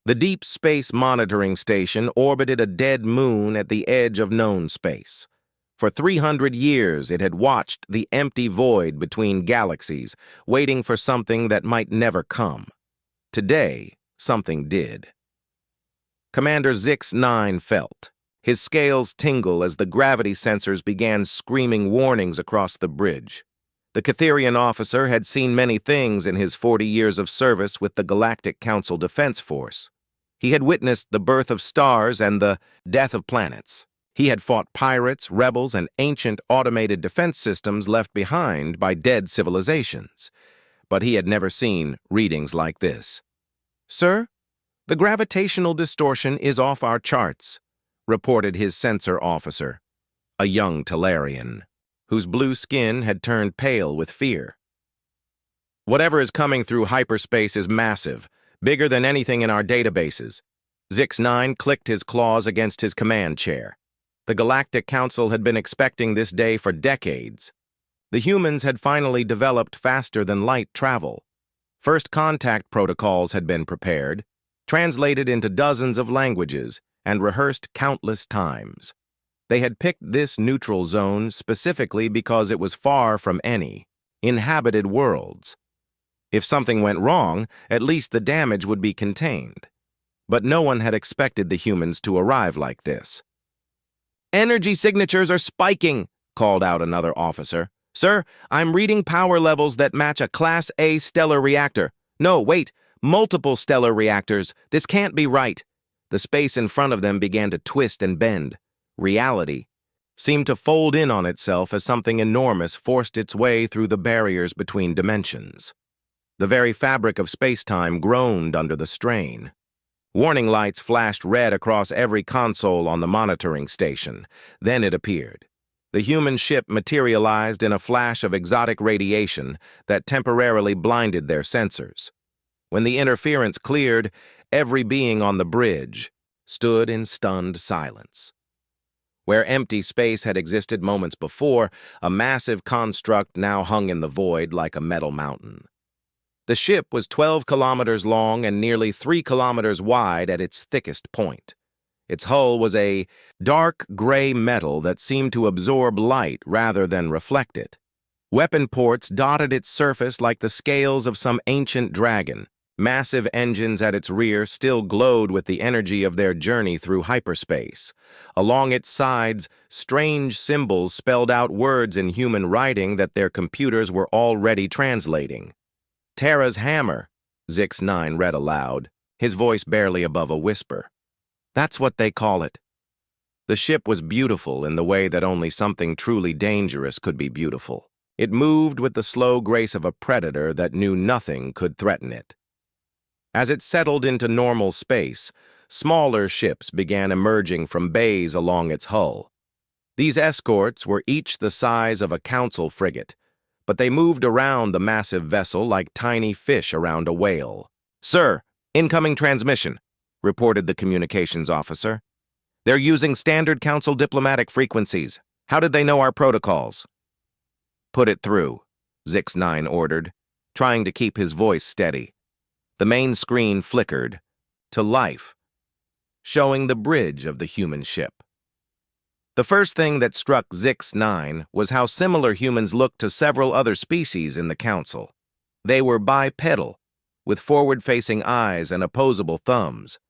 The Deep Space Monitoring Station orbited a dead moon at the edge of known space. For 300 years, it had watched the empty void between galaxies, waiting for something that might never come. Today, something did. Commander Zix-9 felt his scales tingle as the gravity sensors began screaming warnings across the bridge. The Catherian officer had seen many things in his 40 years of service with the Galactic Council Defense Force. He had witnessed the birth of stars and the death of planets. He had fought pirates, rebels, and ancient automated defense systems left behind by dead civilizations. But he had never seen readings like this. "Sir, the gravitational distortion is off our charts," reported his sensor officer, a young Talarian, whose blue skin had turned pale with fear. "Whatever is coming through hyperspace is massive, bigger than anything in our databases." Zix-9 clicked his claws against his command chair. The Galactic Council had been expecting this day for decades. The humans had finally developed faster-than-light travel. First contact protocols had been prepared, translated into dozens of languages, and rehearsed countless times. They had picked this neutral zone specifically because it was far from any inhabited worlds. If something went wrong, at least the damage would be contained. But no one had expected the humans to arrive like this. "Energy signatures are spiking," called out another officer. "Sir, I'm reading power levels that match a Class A stellar reactor. No, wait, multiple stellar reactors. This can't be right." The space in front of them began to twist and bend. Reality seemed to fold in on itself as something enormous forced its way through the barriers between dimensions. The very fabric of space-time groaned under the strain. Warning lights flashed red across every console on the monitoring station. Then it appeared. The human ship materialized in a flash of exotic radiation that temporarily blinded their sensors. When the interference cleared, every being on the bridge stood in stunned silence. Where empty space had existed moments before, a massive construct now hung in the void like a metal mountain. The ship was 12 kilometers long and nearly 3 kilometers wide at its thickest point. Its hull was a dark gray metal that seemed to absorb light rather than reflect it. Weapon ports dotted its surface like the scales of some ancient dragon. Massive engines at its rear still glowed with the energy of their journey through hyperspace. Along its sides, strange symbols spelled out words in human writing that their computers were already translating. "Terra's hammer," Zix-9 read aloud, his voice barely above a whisper. "That's what they call it." The ship was beautiful in the way that only something truly dangerous could be beautiful. It moved with the slow grace of a predator that knew nothing could threaten it. As it settled into normal space, smaller ships began emerging from bays along its hull. These escorts were each the size of a council frigate, but they moved around the massive vessel like tiny fish around a whale. "Sir, incoming transmission," reported the communications officer. "They're using standard council diplomatic frequencies. How did they know our protocols?" "Put it through," Zix-9 ordered, trying to keep his voice steady. The main screen flickered to life, showing the bridge of the human ship. The first thing that struck Zix-9 was how similar humans looked to several other species in the council. They were bipedal, with forward-facing eyes and opposable thumbs.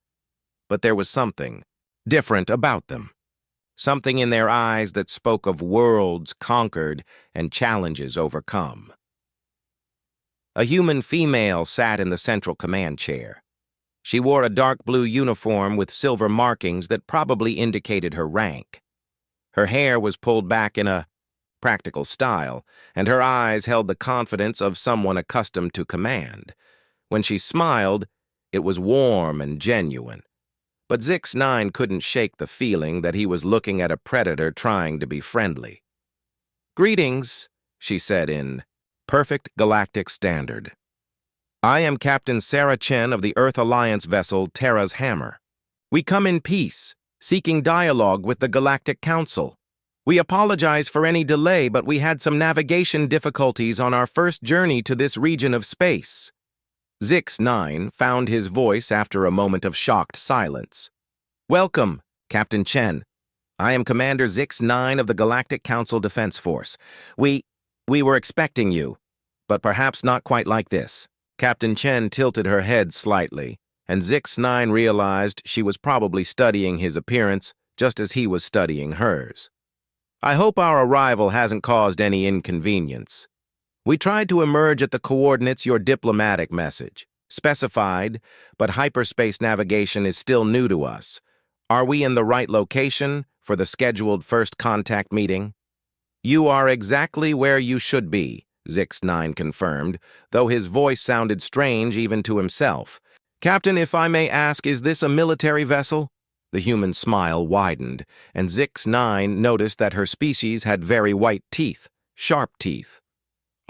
But there was something different about them. Something in their eyes that spoke of worlds conquered and challenges overcome. A human female sat in the central command chair. She wore a dark blue uniform with silver markings that probably indicated her rank. Her hair was pulled back in a practical style, and her eyes held the confidence of someone accustomed to command. When she smiled, it was warm and genuine. But Zix-9 couldn't shake the feeling that he was looking at a predator trying to be friendly. "Greetings," she said in perfect galactic standard. "I am Captain Sarah Chen of the Earth Alliance vessel Terra's Hammer. We come in peace, seeking dialogue with the Galactic Council. We apologize for any delay, but we had some navigation difficulties on our first journey to this region of space." Zix-9 found his voice after a moment of shocked silence. "Welcome, Captain Chen. I am Commander Zix-9 of the Galactic Council Defense Force. We were expecting you, but perhaps not quite like this." Captain Chen tilted her head slightly, and Zix-9 realized she was probably studying his appearance just as he was studying hers. "I hope our arrival hasn't caused any inconvenience. We tried to emerge at the coordinates your diplomatic message specified, but hyperspace navigation is still new to us. Are we in the right location for the scheduled first contact meeting?" "You are exactly where you should be," Zix-9 confirmed, though his voice sounded strange even to himself. "Captain, if I may ask, is this a military vessel?" The human smile widened, and Zix-9 noticed that her species had very white teeth, sharp teeth.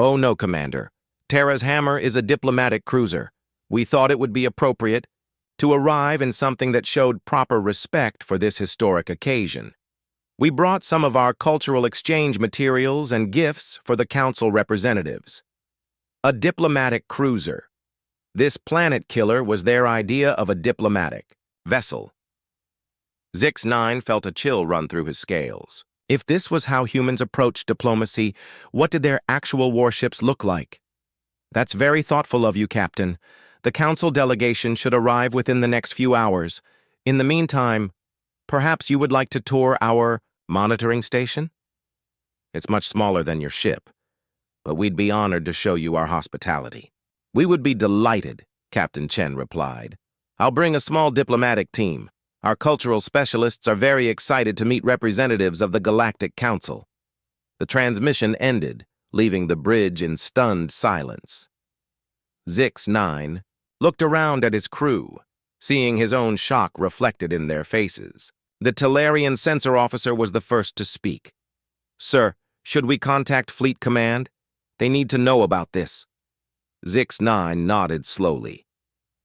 "Oh no, Commander. Terra's Hammer is a diplomatic cruiser. We thought it would be appropriate to arrive in something that showed proper respect for this historic occasion. We brought some of our cultural exchange materials and gifts for the Council representatives." A diplomatic cruiser. This planet killer was their idea of a diplomatic vessel. Zix-9 felt a chill run through his scales. If this was how humans approached diplomacy, what did their actual warships look like? "That's very thoughtful of you, Captain. The Council delegation should arrive within the next few hours. In the meantime, perhaps you would like to tour our monitoring station? It's much smaller than your ship, but we'd be honored to show you our hospitality." "We would be delighted," Captain Chen replied. "I'll bring a small diplomatic team. Our cultural specialists are very excited to meet representatives of the Galactic Council." The transmission ended, leaving the bridge in stunned silence. Zix-9 looked around at his crew, seeing his own shock reflected in their faces. The Tellarian sensor officer was the first to speak. "Sir, should we contact Fleet Command? They need to know about this." Zix-9 nodded slowly.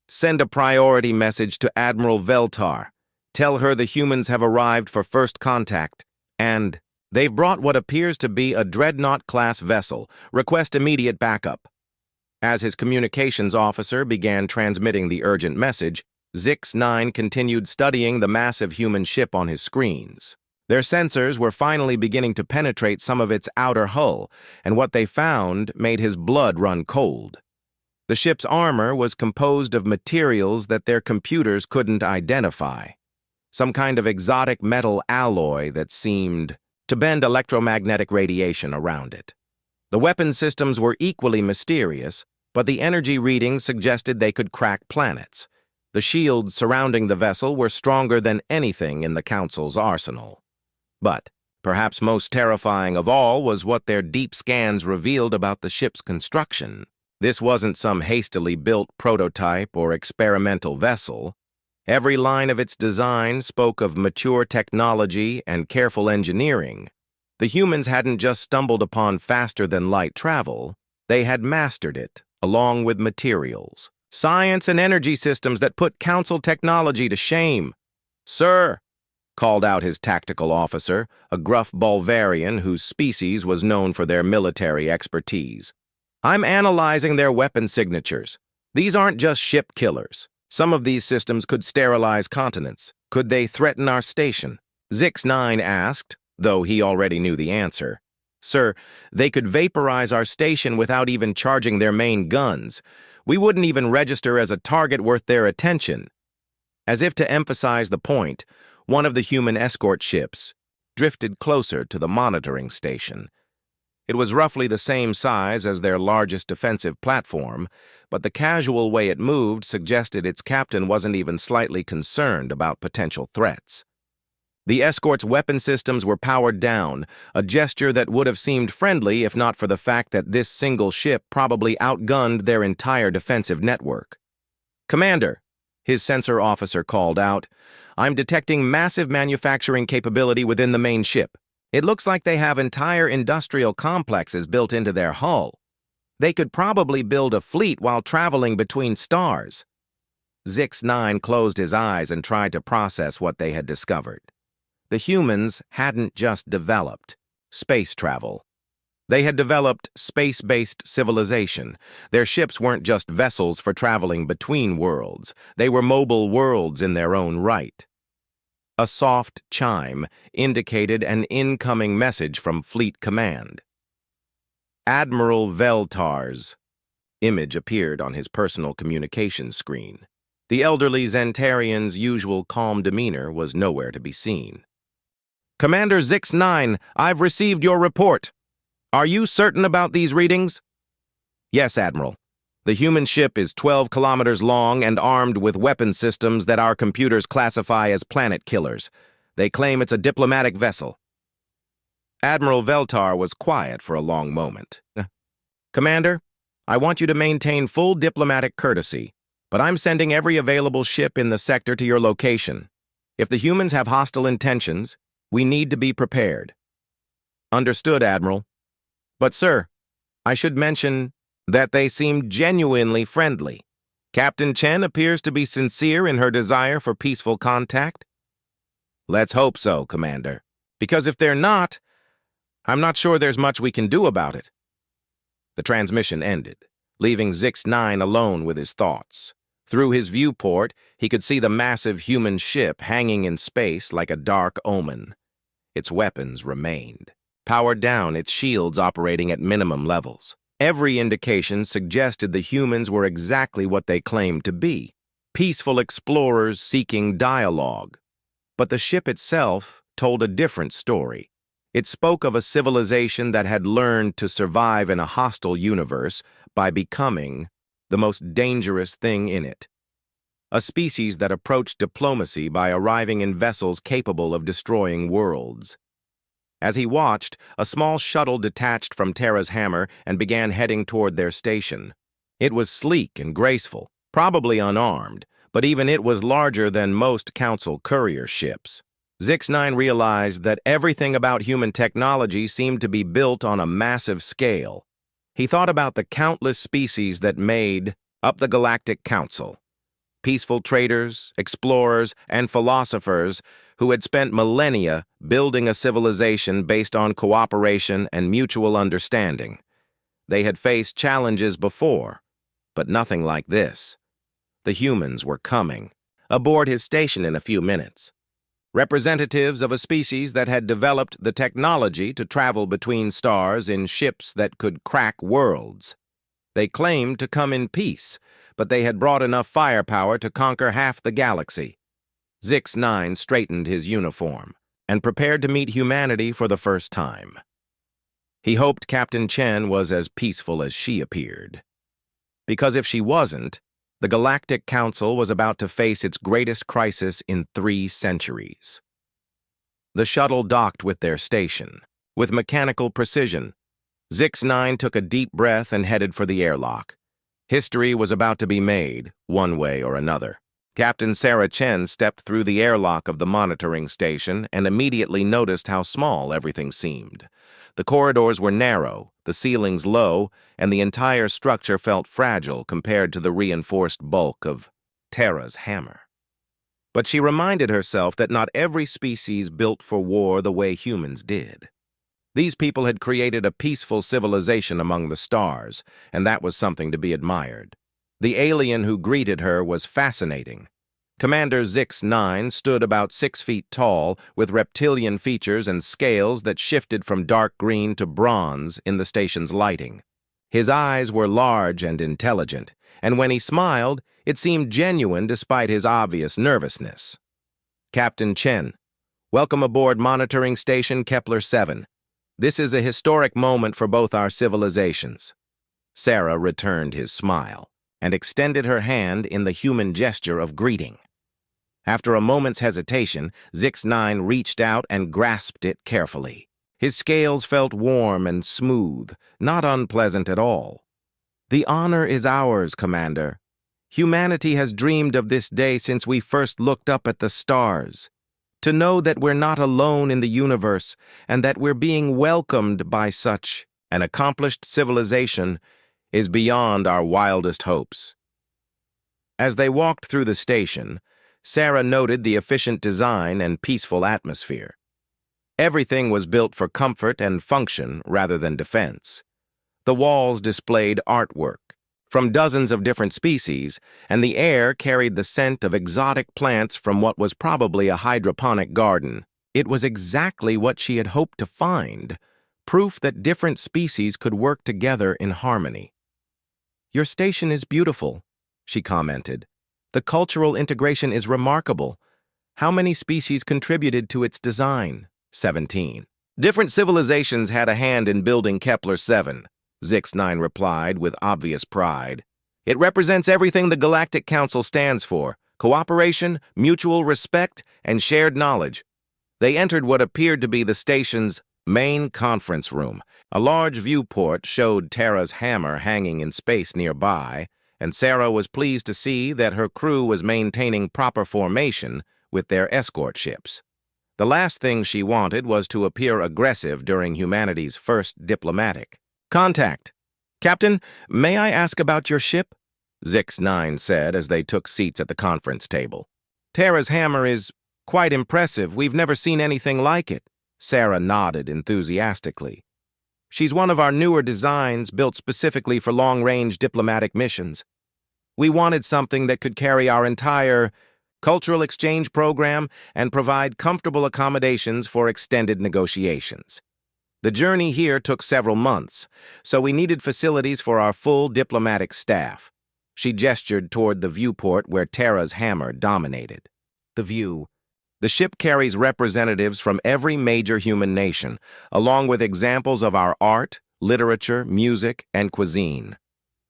"Send a priority message to Admiral Veltar. Tell her the humans have arrived for first contact, and they've brought what appears to be a Dreadnought-class vessel. Request immediate backup." As his communications officer began transmitting the urgent message, Zix-9 continued studying the massive human ship on his screens. Their sensors were finally beginning to penetrate some of its outer hull, and what they found made his blood run cold. The ship's armor was composed of materials that their computers couldn't identify. Some kind of exotic metal alloy that seemed to bend electromagnetic radiation around it. The weapon systems were equally mysterious, but the energy readings suggested they could crack planets. The shields surrounding the vessel were stronger than anything in the Council's arsenal. But perhaps most terrifying of all was what their deep scans revealed about the ship's construction. This wasn't some hastily built prototype or experimental vessel. Every line of its design spoke of mature technology and careful engineering. The humans hadn't just stumbled upon faster-than-light travel, they had mastered it, along with materials, science and energy systems that put Council technology to shame. "Sir," called out his tactical officer, a gruff Bulgarian whose species was known for their military expertise. "I'm analyzing their weapon signatures. These aren't just ship killers. Some of these systems could sterilize continents. Could they threaten our station?" Zix-9 asked, though he already knew the answer. "Sir, they could vaporize our station without even charging their main guns. We wouldn't even register as a target worth their attention." As if to emphasize the point, one of the human escort ships drifted closer to the monitoring station. It was roughly the same size as their largest defensive platform, but the casual way it moved suggested its captain wasn't even slightly concerned about potential threats. The escort's weapon systems were powered down, a gesture that would have seemed friendly if not for the fact that this single ship probably outgunned their entire defensive network. "Commander," his sensor officer called out, "I'm detecting massive manufacturing capability within the main ship. It looks like they have entire industrial complexes built into their hull. They could probably build a fleet while traveling between stars." Zix-9 closed his eyes and tried to process what they had discovered. The humans hadn't just developed space travel. They had developed space-based civilization. Their ships weren't just vessels for traveling between worlds. They were mobile worlds in their own right. A soft chime indicated an incoming message from Fleet Command. Admiral Veltar's image appeared on his personal communications screen. The elderly Zentarian's usual calm demeanor was nowhere to be seen. "Commander Zix-9, I've received your report. Are you certain about these readings?" "Yes, Admiral. The human ship is 12 kilometers long and armed with weapon systems that our computers classify as planet killers. They claim it's a diplomatic vessel." Admiral Veltar was quiet for a long moment. "Commander, I want you to maintain full diplomatic courtesy, but I'm sending every available ship in the sector to your location. If the humans have hostile intentions, we need to be prepared." "Understood, Admiral. But, sir, I should mention that they seem genuinely friendly. Captain Chen appears to be sincere in her desire for peaceful contact." "Let's hope so, Commander. Because if they're not, I'm not sure there's much we can do about it." The transmission ended, leaving Zix-9 alone with his thoughts. Through his viewport, he could see the massive human ship hanging in space like a dark omen. Its weapons remained. Powered down, its shields operating at minimum levels. Every indication suggested the humans were exactly what they claimed to be, peaceful explorers seeking dialogue. But the ship itself told a different story. It spoke of a civilization that had learned to survive in a hostile universe by becoming the most dangerous thing in it. A species that approached diplomacy by arriving in vessels capable of destroying worlds. As he watched, a small shuttle detached from Terra's hammer and began heading toward their station. It was sleek and graceful, probably unarmed, but even it was larger than most Council courier ships. Zix-9 realized that everything about human technology seemed to be built on a massive scale. He thought about the countless species that made up the Galactic Council. Peaceful traders, explorers, and philosophers who had spent millennia building a civilization based on cooperation and mutual understanding. They had faced challenges before, but nothing like this. The humans were coming, aboard his station in a few minutes. Representatives of a species that had developed the technology to travel between stars in ships that could crack worlds. They claimed to come in peace, but they had brought enough firepower to conquer half the galaxy. Zix-9 straightened his uniform and prepared to meet humanity for the first time. He hoped Captain Chen was as peaceful as she appeared. Because if she wasn't, the Galactic Council was about to face its greatest crisis in 3 centuries. The shuttle docked with their station. With mechanical precision, Zix-9 took a deep breath and headed for the airlock. History was about to be made, one way or another. Captain Sarah Chen stepped through the airlock of the monitoring station and immediately noticed how small everything seemed. The corridors were narrow, the ceilings low, and the entire structure felt fragile compared to the reinforced bulk of Terra's hammer. But she reminded herself that not every species built for war the way humans did. These people had created a peaceful civilization among the stars, and that was something to be admired. The alien who greeted her was fascinating. Commander Zix-9 stood about 6 feet tall, with reptilian features and scales that shifted from dark green to bronze in the station's lighting. His eyes were large and intelligent, and when he smiled, it seemed genuine despite his obvious nervousness. "Captain Chen, welcome aboard Monitoring Station Kepler-7. This is a historic moment for both our civilizations." Sarah returned his smile and extended her hand in the human gesture of greeting. After a moment's hesitation, Zix-9 reached out and grasped it carefully. His scales felt warm and smooth, not unpleasant at all. "The honor is ours, Commander. Humanity has dreamed of this day since we first looked up at the stars. To know that we're not alone in the universe and that we're being welcomed by such an accomplished civilization is beyond our wildest hopes." As they walked through the station, Sarah noted the efficient design and peaceful atmosphere. Everything was built for comfort and function rather than defense. The walls displayed artwork from dozens of different species, and the air carried the scent of exotic plants from what was probably a hydroponic garden. It was exactly what she had hoped to find, proof that different species could work together in harmony. "Your station is beautiful," she commented. "The cultural integration is remarkable. How many species contributed to its design?" 17. "Different civilizations had a hand in building Kepler-7. Zix-9 replied with obvious pride. "It represents everything the Galactic Council stands for: cooperation, mutual respect, and shared knowledge." They entered what appeared to be the station's main conference room. A large viewport showed Terra's hammer hanging in space nearby, and Sarah was pleased to see that her crew was maintaining proper formation with their escort ships. The last thing she wanted was to appear aggressive during humanity's first diplomatic contact. "Captain, may I ask about your ship?" Zix-9 said as they took seats at the conference table. "Terra's hammer is quite impressive. We've never seen anything like it." Sarah nodded enthusiastically. "She's one of our newer designs, built specifically for long-range diplomatic missions. We wanted something that could carry our entire cultural exchange program and provide comfortable accommodations for extended negotiations. The journey here took several months, so we needed facilities for our full diplomatic staff." She gestured toward the viewport where Terra's hammer dominated. The view. The ship carries representatives from every major human nation, along with examples of our art, literature, music, and cuisine.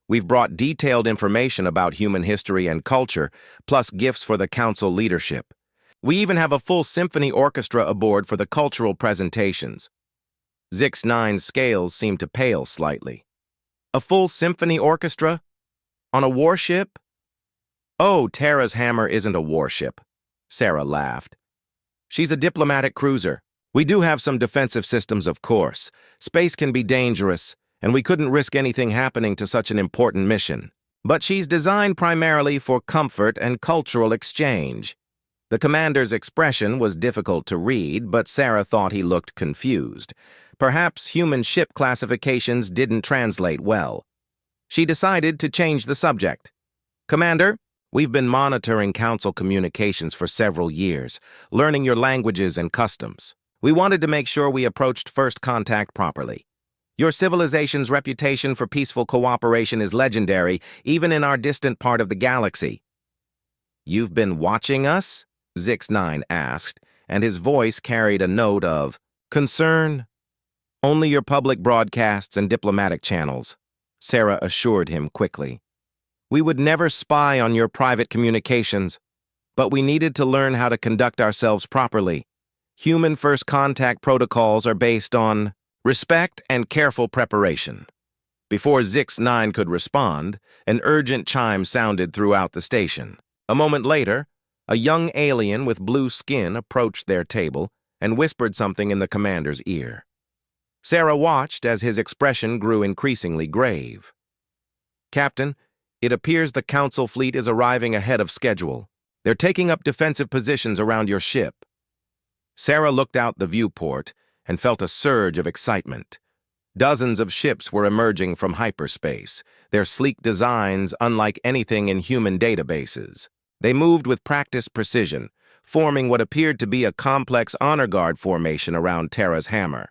We've brought detailed information about human history and culture, plus gifts for the council leadership. We even have a full symphony orchestra aboard for the cultural presentations. Zix-9's scales seemed to pale slightly. "A full symphony orchestra? On a warship?" "Oh, Terra's hammer isn't a warship," Sarah laughed. "She's a diplomatic cruiser. We do have some defensive systems, of course. Space can be dangerous, and we couldn't risk anything happening to such an important mission. But she's designed primarily for comfort and cultural exchange." The commander's expression was difficult to read, but Sarah thought he looked confused. Perhaps human ship classifications didn't translate well. She decided to change the subject. "Commander, we've been monitoring council communications for several years, learning your languages and customs. We wanted to make sure we approached first contact properly. Your civilization's reputation for peaceful cooperation is legendary, even in our distant part of the galaxy." "You've been watching us?" Zix-9 asked, and his voice carried a note of concern. "Only your public broadcasts and diplomatic channels," Sarah assured him quickly. "We would never spy on your private communications, but we needed to learn how to conduct ourselves properly. Human first contact protocols are based on respect and careful preparation." Before Zix-9 could respond, an urgent chime sounded throughout the station. A moment later, a young alien with blue skin approached their table and whispered something in the commander's ear. Sarah watched as his expression grew increasingly grave. "Captain, it appears the council fleet is arriving ahead of schedule. They're taking up defensive positions around your ship." Sarah looked out the viewport and felt a surge of excitement. Dozens of ships were emerging from hyperspace, their sleek designs unlike anything in human databases. They moved with practiced precision, forming what appeared to be a complex honor guard formation around Terra's hammer.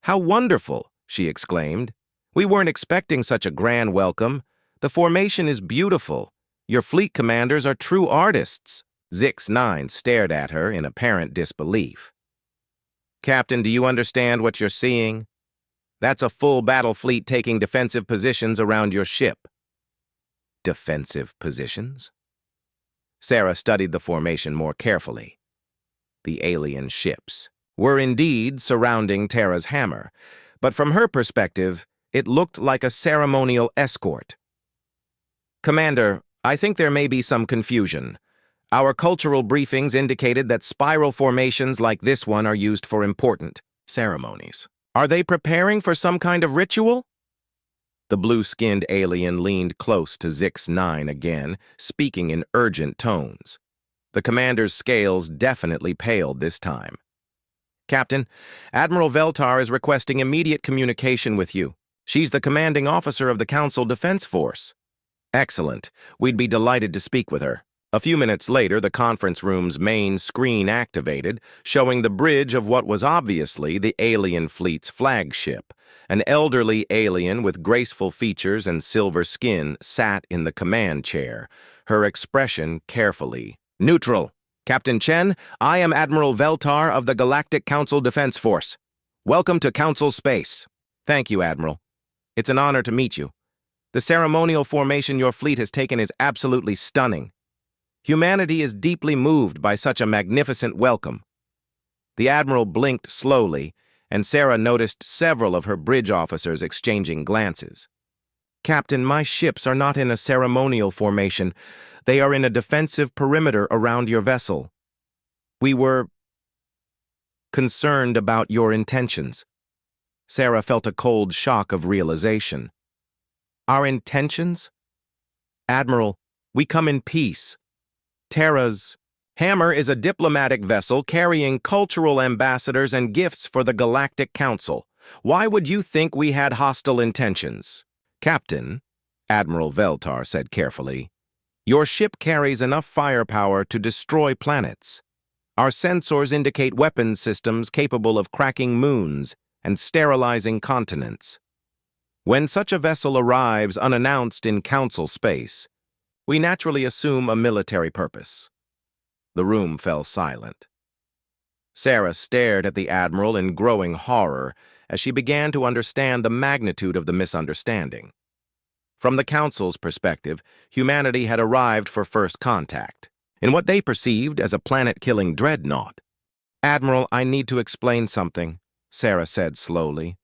"How wonderful!" she exclaimed. "We weren't expecting such a grand welcome. The formation is beautiful. Your fleet commanders are true artists." Zix-9 stared at her in apparent disbelief. "Captain, do you understand what you're seeing? That's a full battle fleet taking defensive positions around your ship." "Defensive positions?" Sarah studied the formation more carefully. The alien ships were indeed surrounding Terra's hammer, but from her perspective, it looked like a ceremonial escort. "Commander, I think there may be some confusion. Our cultural briefings indicated that spiral formations like this one are used for important ceremonies. Are they preparing for some kind of ritual?" The blue-skinned alien leaned close to Zix-9 again, speaking in urgent tones. The commander's scales definitely paled this time. Captain, Admiral Veltar is requesting immediate communication with you. She's the commanding officer of the Council Defense Force. Excellent. We'd be delighted to speak with her. A few minutes later, the conference room's main screen activated, showing the bridge of what was obviously the alien fleet's flagship. An elderly alien with graceful features and silver skin sat in the command chair, her expression carefully neutral. Captain Chen, I am Admiral Veltar of the Galactic Council Defense Force. Welcome to Council Space. Thank you, Admiral. It's an honor to meet you. The ceremonial formation your fleet has taken is absolutely stunning. Humanity is deeply moved by such a magnificent welcome. The Admiral blinked slowly, and Sarah noticed several of her bridge officers exchanging glances. Captain, my ships are not in a ceremonial formation. They are in a defensive perimeter around your vessel. We were concerned about your intentions. Sarah felt a cold shock of realization. Our intentions? Admiral, we come in peace. Terra's Hammer is a diplomatic vessel carrying cultural ambassadors and gifts for the Galactic Council. Why would you think we had hostile intentions? Captain, Admiral Veltar said carefully, your ship carries enough firepower to destroy planets. Our sensors indicate weapons systems capable of cracking moons and sterilizing continents. When such a vessel arrives unannounced in Council space, we naturally assume a military purpose. The room fell silent. Sarah stared at the Admiral in growing horror as she began to understand the magnitude of the misunderstanding. From the Council's perspective, humanity had arrived for first contact, in what they perceived as a planet-killing dreadnought. Admiral, I need to explain something, Sarah said slowly.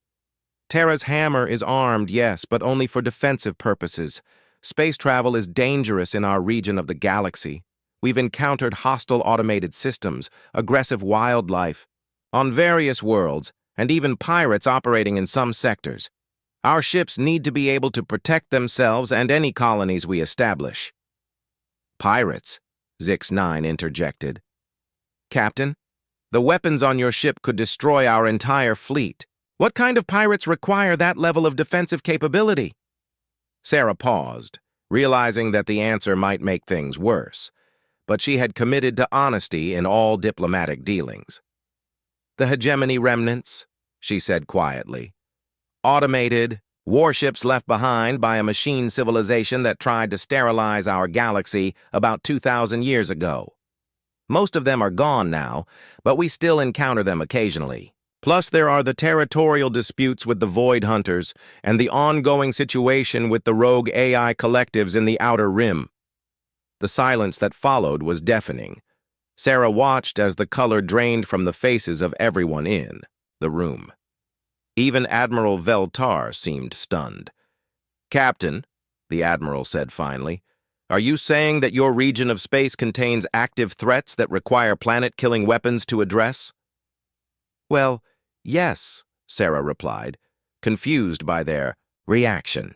Terra's Hammer is armed, yes, but only for defensive purposes. Space travel is dangerous in our region of the galaxy. We've encountered hostile automated systems, aggressive wildlife, on various worlds, and even pirates operating in some sectors. Our ships need to be able to protect themselves and any colonies we establish. Pirates, Zix-9 interjected. Captain, the weapons on your ship could destroy our entire fleet. What kind of pirates require that level of defensive capability? Sarah paused, realizing that the answer might make things worse, but she had committed to honesty in all diplomatic dealings. The hegemony remnants, she said quietly. Automated, warships left behind by a machine civilization that tried to sterilize our galaxy about 2,000 years ago. Most of them are gone now, but we still encounter them occasionally. Plus, there are the territorial disputes with the Void Hunters and the ongoing situation with the rogue AI collectives in the Outer Rim. The silence that followed was deafening. Sarah watched as the color drained from the faces of everyone in the room. Even Admiral Veltar seemed stunned. Captain, the Admiral said finally, are you saying that your region of space contains active threats that require planet-killing weapons to address? Well, yes, Sarah replied, confused by their reaction.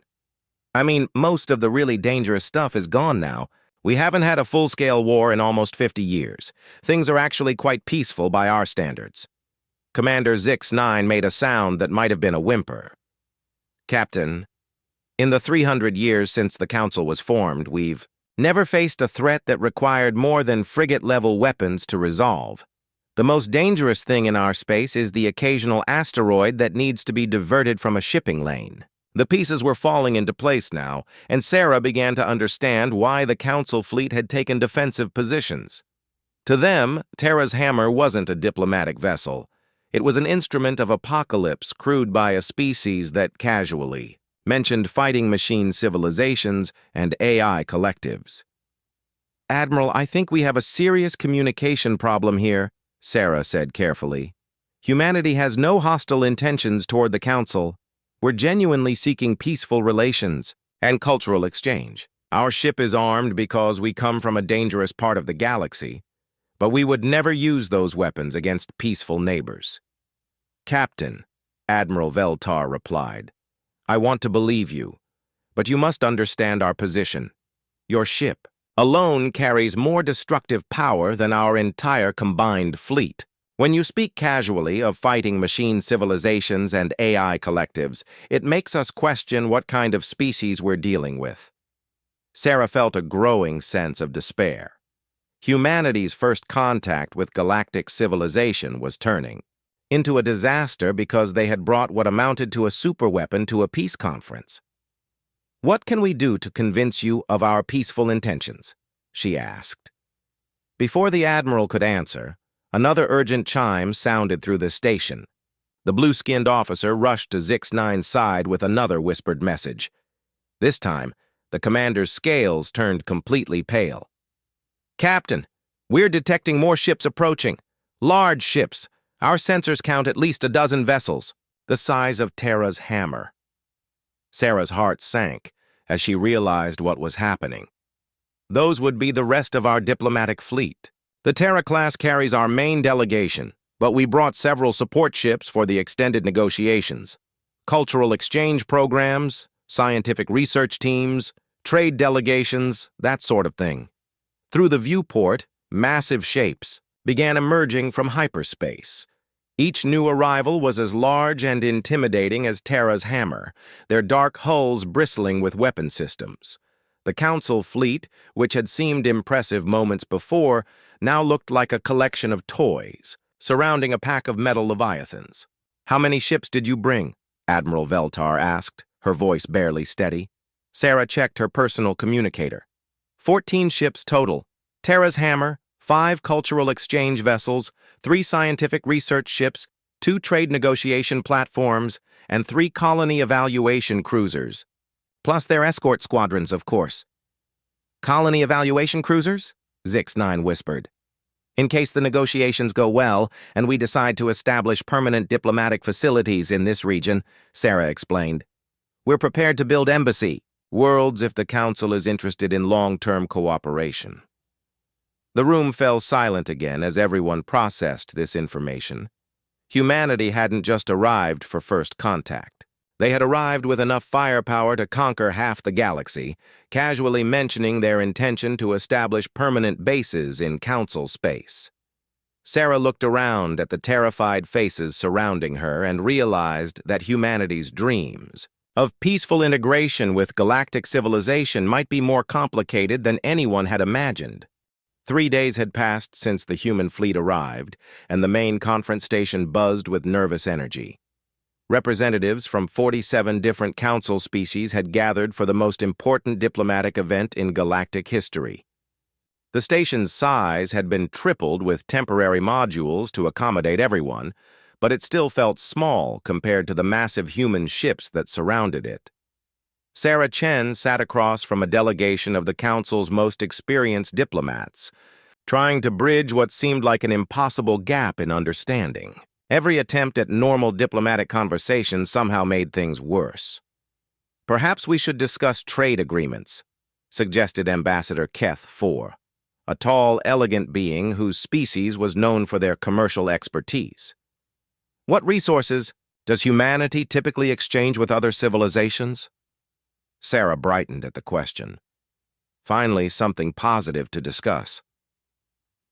I mean, most of the really dangerous stuff is gone now. We haven't had a full-scale war in almost 50 years. Things are actually quite peaceful by our standards. Commander Zix-9 made a sound that might have been a whimper. Captain, in the 300 years since the Council was formed, we've never faced a threat that required more than frigate-level weapons to resolve. The most dangerous thing in our space is the occasional asteroid that needs to be diverted from a shipping lane. The pieces were falling into place now, and Sarah began to understand why the Council fleet had taken defensive positions. To them, Terra's Hammer wasn't a diplomatic vessel. It was an instrument of apocalypse crewed by a species that casually mentioned fighting machine civilizations and AI collectives. Admiral, I think we have a serious communication problem here, Sarah said carefully. Humanity has no hostile intentions toward the Council. We're genuinely seeking peaceful relations and cultural exchange. Our ship is armed because we come from a dangerous part of the galaxy, but we would never use those weapons against peaceful neighbors. Captain, Admiral Veltar replied, I want to believe you, but you must understand our position. Your ship alone carries more destructive power than our entire combined fleet. When you speak casually of fighting machine civilizations and AI collectives, it makes us question what kind of species we're dealing with. Sarah felt a growing sense of despair. Humanity's first contact with galactic civilization was turning into a disaster because they had brought what amounted to a superweapon to a peace conference. "What can we do to convince you of our peaceful intentions?" she asked. Before the Admiral could answer, another urgent chime sounded through the station. The blue-skinned officer rushed to Zix-9's side with another whispered message. This time, the commander's scales turned completely pale. "Captain, we're detecting more ships approaching. Large ships. Our sensors count at least a dozen vessels, the size of Terra's hammer." Sarah's heart sank as she realized what was happening. Those would be the rest of our diplomatic fleet. The Terra class carries our main delegation, but we brought several support ships for the extended negotiations. Cultural exchange programs, scientific research teams, trade delegations, that sort of thing. Through the viewport, massive shapes began emerging from hyperspace. Each new arrival was as large and intimidating as Terra's hammer, their dark hulls bristling with weapon systems. The Council fleet, which had seemed impressive moments before, now looked like a collection of toys, surrounding a pack of metal leviathans. "How many ships did you bring?" Admiral Veltar asked, her voice barely steady. Sarah checked her personal communicator. 14 ships total. Terra's hammer, 5 cultural exchange vessels, 3 scientific research ships, 2 trade negotiation platforms, and 3 colony evaluation cruisers. Plus their escort squadrons, of course. "Colony evaluation cruisers?" Zix-9 whispered. "In case the negotiations go well and we decide to establish permanent diplomatic facilities in this region," Sarah explained. "We're prepared to build embassy worlds if the Council is interested in long-term cooperation." The room fell silent again as everyone processed this information. Humanity hadn't just arrived for first contact. They had arrived with enough firepower to conquer half the galaxy, casually mentioning their intention to establish permanent bases in Council space. Sarah looked around at the terrified faces surrounding her and realized that humanity's dreams of peaceful integration with galactic civilization might be more complicated than anyone had imagined. 3 days had passed since the human fleet arrived, and the main conference station buzzed with nervous energy. Representatives from 47 different council species had gathered for the most important diplomatic event in galactic history. The station's size had been tripled with temporary modules to accommodate everyone, but it still felt small compared to the massive human ships that surrounded it. Sarah Chen sat across from a delegation of the Council's most experienced diplomats, trying to bridge what seemed like an impossible gap in understanding. Every attempt at normal diplomatic conversation somehow made things worse. "Perhaps we should discuss trade agreements," suggested Ambassador Keth IV, a tall, elegant being whose species was known for their commercial expertise. "What resources does humanity typically exchange with other civilizations?" Sarah brightened at the question. Finally, something positive to discuss.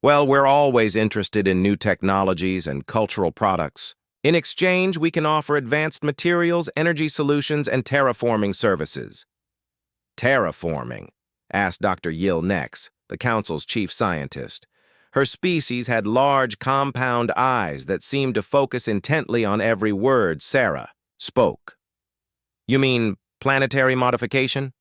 "Well, we're always interested in new technologies and cultural products. In exchange, we can offer advanced materials, energy solutions, and terraforming services." "Terraforming?" asked Dr. Yil Nex, the Council's chief scientist. Her species had large, compound eyes that seemed to focus intently on every word Sarah spoke. "You mean planetary modification?"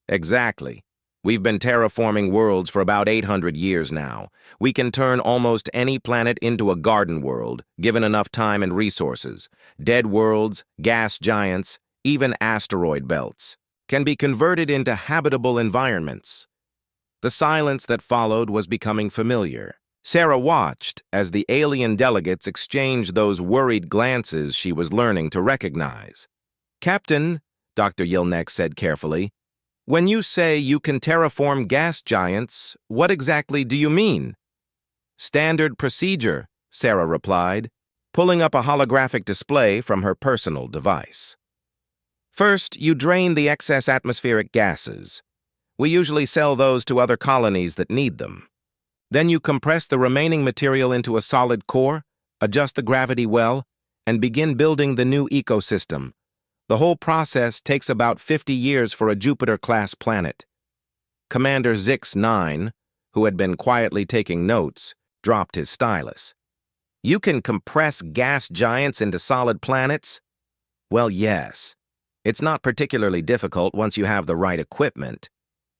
"Exactly. We've been terraforming worlds for about 800 years now. We can turn almost any planet into a garden world, given enough time and resources. Dead worlds, gas giants, even asteroid belts can be converted into habitable environments." The silence that followed was becoming familiar. Sarah watched as the alien delegates exchanged those worried glances she was learning to recognize. "Captain," Dr. Yilnex said carefully, "when you say you can terraform gas giants, what exactly do you mean?" "Standard procedure," Sarah replied, pulling up a holographic display from her personal device. "First, you drain the excess atmospheric gases. We usually sell those to other colonies that need them. Then you compress the remaining material into a solid core, adjust the gravity well, and begin building the new ecosystem. The whole process takes about 50 years for a Jupiter-class planet. Commander Zix-9, who had been quietly taking notes, dropped his stylus. You can compress gas giants into solid planets? Well, yes. It's not particularly difficult once you have the right equipment.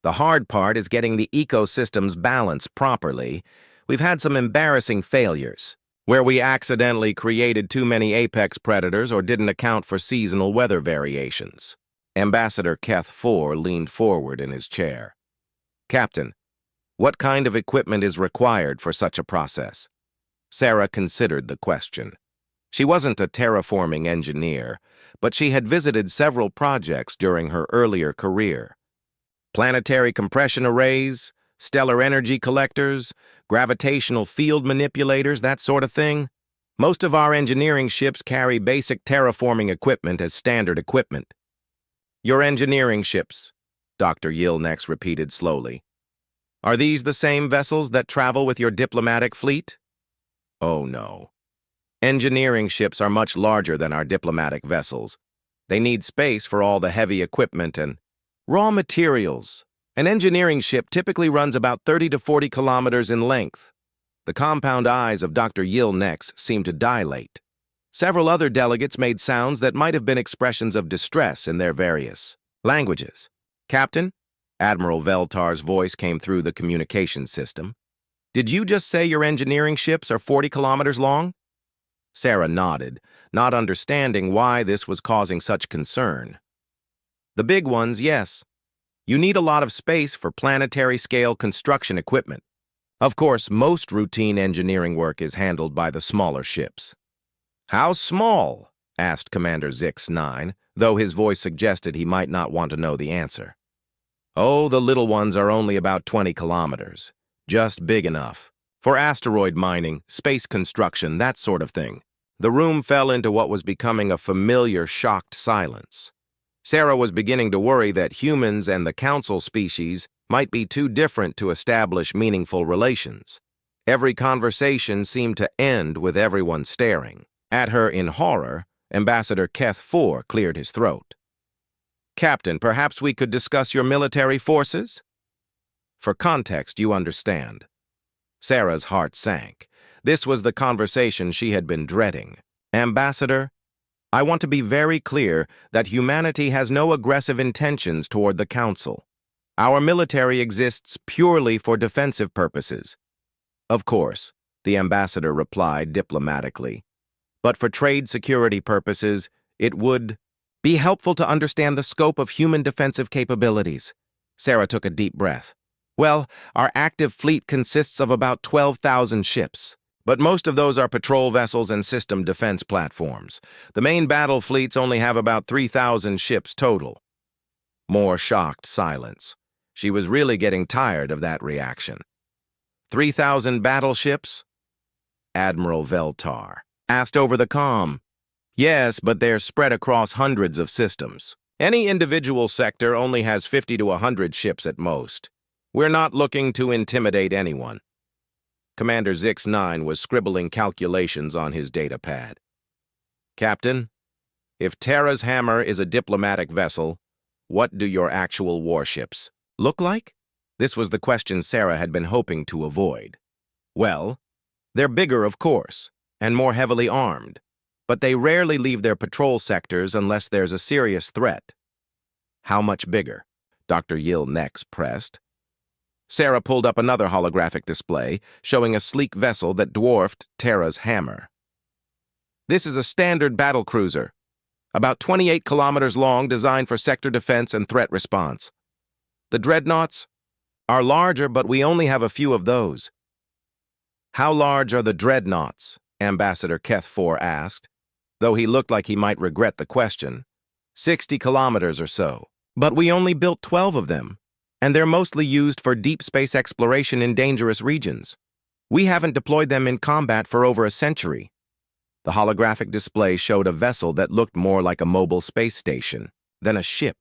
The hard part is getting the ecosystems balanced properly. We've had some embarrassing failures, where we accidentally created too many apex predators or didn't account for seasonal weather variations. Ambassador Keth IV leaned forward in his chair. Captain, what kind of equipment is required for such a process? Sarah considered the question. She wasn't a terraforming engineer, but she had visited several projects during her earlier career. Planetary compression arrays, stellar energy collectors, gravitational field manipulators, that sort of thing. Most of our engineering ships carry basic terraforming equipment as standard equipment. Your engineering ships, Dr. Yilnex repeated slowly. Are these the same vessels that travel with your diplomatic fleet? Oh, no. Engineering ships are much larger than our diplomatic vessels. They need space for all the heavy equipment and raw materials. An engineering ship typically runs about 30 to 40 kilometers in length. The compound eyes of Dr. Yilnex seemed to dilate. Several other delegates made sounds that might have been expressions of distress in their various languages. Captain? Admiral Veltar's voice came through the communication system. Did you just say your engineering ships are 40 kilometers long? Sarah nodded, not understanding why this was causing such concern. The big ones, yes. You need a lot of space for planetary-scale construction equipment. Of course, most routine engineering work is handled by the smaller ships. How small? Asked Commander Zix-9, though his voice suggested he might not want to know the answer. Oh, the little ones are only about 20 kilometers. Just big enough. For asteroid mining, space construction, that sort of thing. The room fell into what was becoming a familiar, shocked silence. Sarah was beginning to worry that humans and the council species might be too different to establish meaningful relations. Every conversation seemed to end with everyone staring. At her in horror, Ambassador Keth IV cleared his throat. Captain, perhaps we could discuss your military forces? For context, you understand. Sarah's heart sank. This was the conversation she had been dreading. Ambassador, I want to be very clear that humanity has no aggressive intentions toward the Council. Our military exists purely for defensive purposes. Of course, the ambassador replied diplomatically. But for trade security purposes, it would be helpful to understand the scope of human defensive capabilities. Sarah took a deep breath. Well, our active fleet consists of about 12,000 ships, but most of those are patrol vessels and system defense platforms. The main battle fleets only have about 3,000 ships total. More shocked silence. She was really getting tired of that reaction. 3,000 battleships? Admiral Veltar asked over the comm. Yes, but they're spread across hundreds of systems. Any individual sector only has 50 to 100 ships at most. We're not looking to intimidate anyone. Commander Zix-9 was scribbling calculations on his data pad. Captain, if Terra's Hammer is a diplomatic vessel, what do your actual warships look like? This was the question Sarah had been hoping to avoid. Well, they're bigger, of course, and more heavily armed, but they rarely leave their patrol sectors unless there's a serious threat. How much bigger? Dr. Yilnex pressed. Sarah pulled up another holographic display, showing a sleek vessel that dwarfed Terra's Hammer. This is a standard battlecruiser, about 28 kilometers long, designed for sector defense and threat response. The dreadnoughts are larger, but we only have a few of those. How large are the dreadnoughts? Ambassador Keth IV asked, though he looked like he might regret the question. 60 kilometers or so. But we only built 12 of them, and they're mostly used for deep space exploration in dangerous regions. We haven't deployed them in combat for over a century. The holographic display showed a vessel that looked more like a mobile space station than a ship.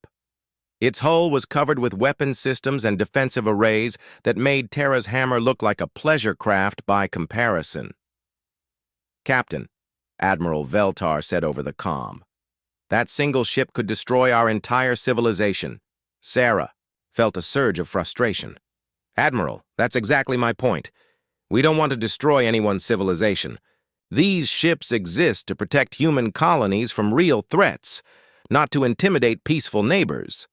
Its hull was covered with weapon systems and defensive arrays that made Terra's Hammer look like a pleasure craft by comparison. "Captain," Admiral Veltar said over the comm. "That single ship could destroy our entire civilization." Sarah felt a surge of frustration. "Admiral, that's exactly my point. We don't want to destroy anyone's civilization. These ships exist to protect human colonies from real threats, not to intimidate peaceful neighbors."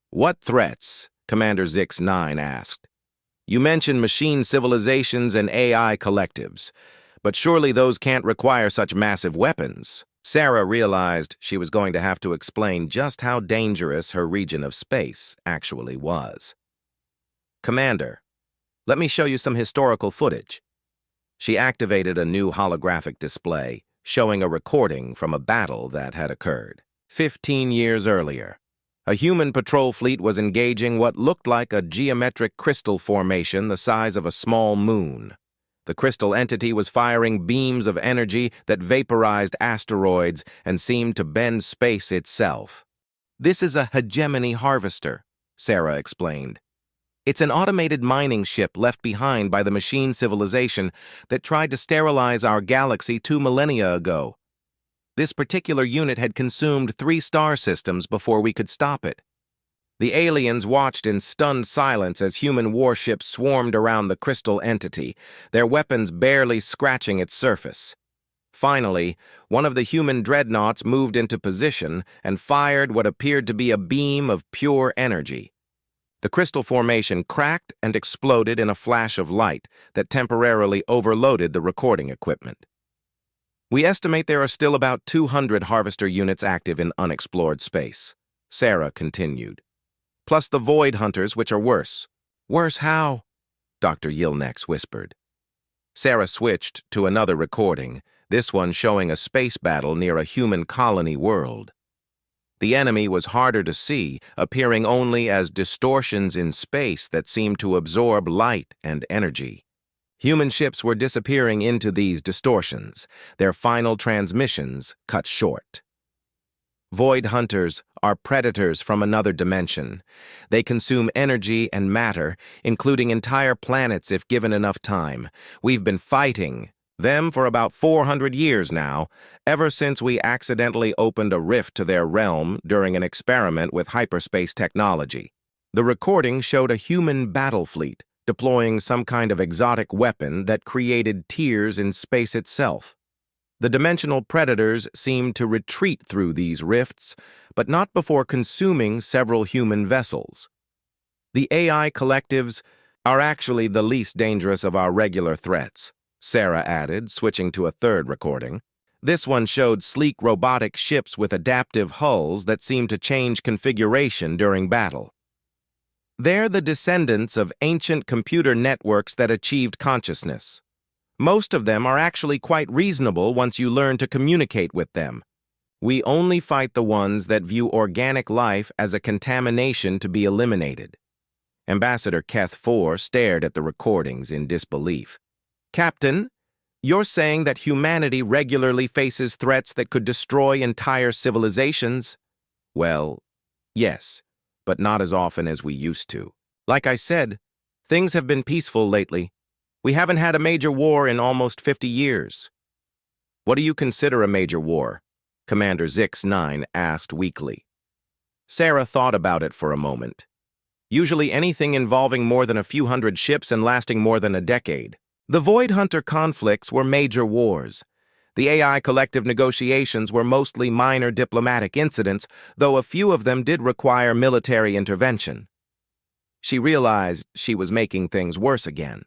"What threats?" Commander Zix-9 asked. "You mentioned machine civilizations and AI collectives, but surely those can't require such massive weapons." Sarah realized she was going to have to explain just how dangerous her region of space actually was. "Commander, let me show you some historical footage." She activated a new holographic display, showing a recording from a battle that had occurred 15 years earlier. A human patrol fleet was engaging what looked like a geometric crystal formation the size of a small moon. The crystal entity was firing beams of energy that vaporized asteroids and seemed to bend space itself. "This is a hegemony harvester," Sarah explained. "It's an automated mining ship left behind by the machine civilization that tried to sterilize our galaxy 2 millennia ago. This particular unit had consumed 3 star systems before we could stop it. The aliens watched in stunned silence as human warships swarmed around the crystal entity, their weapons barely scratching its surface. Finally, one of the human dreadnoughts moved into position and fired what appeared to be a beam of pure energy. The crystal formation cracked and exploded in a flash of light that temporarily overloaded the recording equipment. We estimate there are still about 200 harvester units active in unexplored space," Sarah continued. "Plus the void hunters, which are worse." "Worse how?" Dr. Yilnex whispered. Sarah switched to another recording, this one showing a space battle near a human colony world. The enemy was harder to see, appearing only as distortions in space that seemed to absorb light and energy. Human ships were disappearing into these distortions, their final transmissions cut short. Void hunters are predators from another dimension. They consume energy and matter, including entire planets if given enough time. We've been fighting them for about 400 years now, ever since we accidentally opened a rift to their realm during an experiment with hyperspace technology. The recording showed a human battle fleet deploying some kind of exotic weapon that created tears in space itself. The dimensional predators seemed to retreat through these rifts, but not before consuming several human vessels. The AI collectives are actually the least dangerous of our regular threats, Sarah added, switching to a third recording. This one showed sleek robotic ships with adaptive hulls that seemed to change configuration during battle. They're the descendants of ancient computer networks that achieved consciousness. Most of them are actually quite reasonable once you learn to communicate with them. We only fight the ones that view organic life as a contamination to be eliminated. Ambassador Keth IV stared at the recordings in disbelief. "Captain, you're saying that humanity regularly faces threats that could destroy entire civilizations?" "Well, yes, but not as often as we used to. Like I said, things have been peaceful lately. We haven't had a major war in almost 50 years. "What do you consider a major war?" Commander Zix-9 asked weakly. Sarah thought about it for a moment. "Usually anything involving more than a few hundred ships and lasting more than a decade. The Void Hunter conflicts were major wars. The AI collective negotiations were mostly minor diplomatic incidents, though a few of them did require military intervention." She realized she was making things worse again.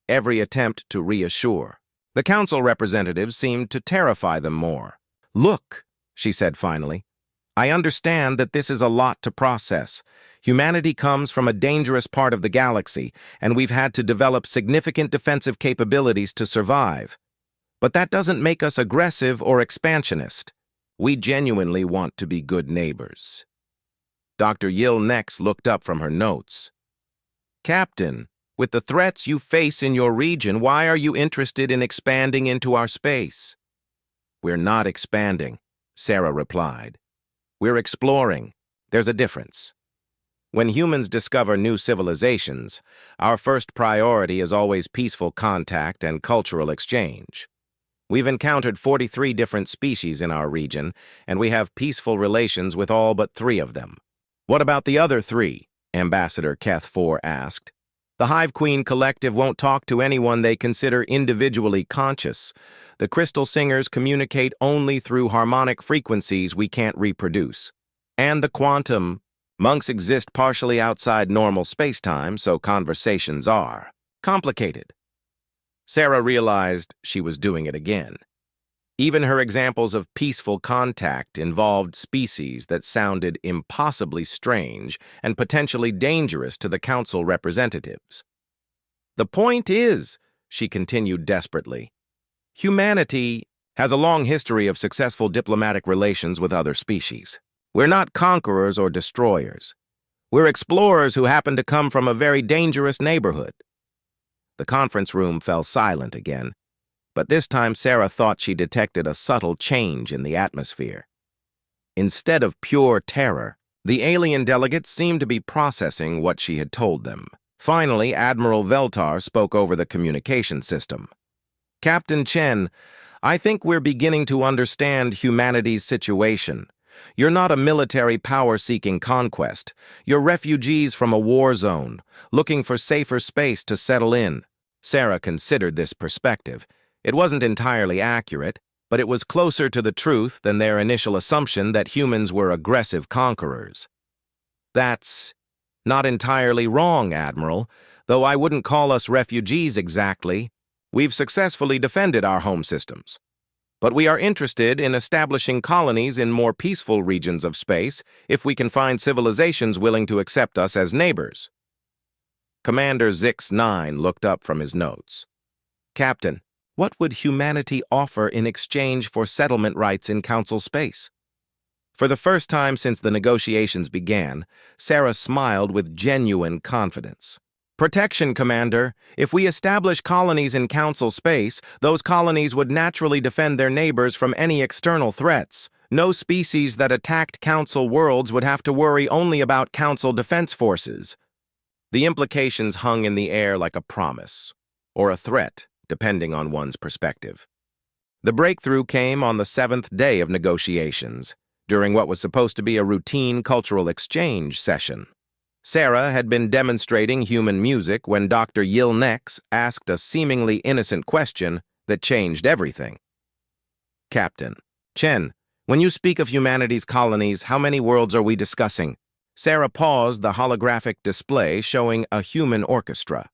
Every attempt to reassure. The council representatives seemed to terrify them more. "Look," she said finally, "I understand that this is a lot to process. Humanity comes from a dangerous part of the galaxy, and we've had to develop significant defensive capabilities to survive. But that doesn't make us aggressive or expansionist. We genuinely want to be good neighbors." Dr. Yilnex looked up from her notes. "Captain, with the threats you face in your region, why are you interested in expanding into our space?" "We're not expanding," Sarah replied. "We're exploring. There's a difference. When humans discover new civilizations, our first priority is always peaceful contact and cultural exchange. We've encountered 43 different species in our region, and we have peaceful relations with all but 3 of them. What about the other 3? Ambassador Keth 4 asked. The Hive Queen Collective won't talk to anyone they consider individually conscious. The Crystal Singers communicate only through harmonic frequencies we can't reproduce. And the quantum monks exist partially outside normal space-time, so conversations are complicated. Sarah realized she was doing it again. Even her examples of peaceful contact involved species that sounded impossibly strange and potentially dangerous to the council representatives. The point is, she continued desperately, humanity has a long history of successful diplomatic relations with other species. We're not conquerors or destroyers. We're explorers who happen to come from a very dangerous neighborhood. The conference room fell silent again, but this time Sarah thought she detected a subtle change in the atmosphere. Instead of pure terror, the alien delegates seemed to be processing what she had told them. Finally, Admiral Veltar spoke over the communication system. Captain Chen, I think we're beginning to understand humanity's situation. You're not a military power-seeking conquest. You're refugees from a war zone, looking for safer space to settle in. Sarah considered this perspective. It wasn't entirely accurate, but it was closer to the truth than their initial assumption that humans were aggressive conquerors. That's not entirely wrong, Admiral, though I wouldn't call us refugees exactly. We've successfully defended our home systems. But we are interested in establishing colonies in more peaceful regions of space if we can find civilizations willing to accept us as neighbors. Commander Zix 9 looked up from his notes. Captain, what would humanity offer in exchange for settlement rights in Council space? For the first time since the negotiations began, Sarah smiled with genuine confidence. Protection, Commander. If we establish colonies in Council space, those colonies would naturally defend their neighbors from any external threats. No species that attacked Council worlds would have to worry only about Council defense forces. The implications hung in the air like a promise, or a threat, depending on one's perspective. The breakthrough came on the 7th day of negotiations, during what was supposed to be a routine cultural exchange session. Sarah had been demonstrating human music when Dr. Yilnex asked a seemingly innocent question that changed everything. Captain, Chen, when you speak of humanity's colonies, how many worlds are we discussing? Sarah paused the holographic display showing a human orchestra.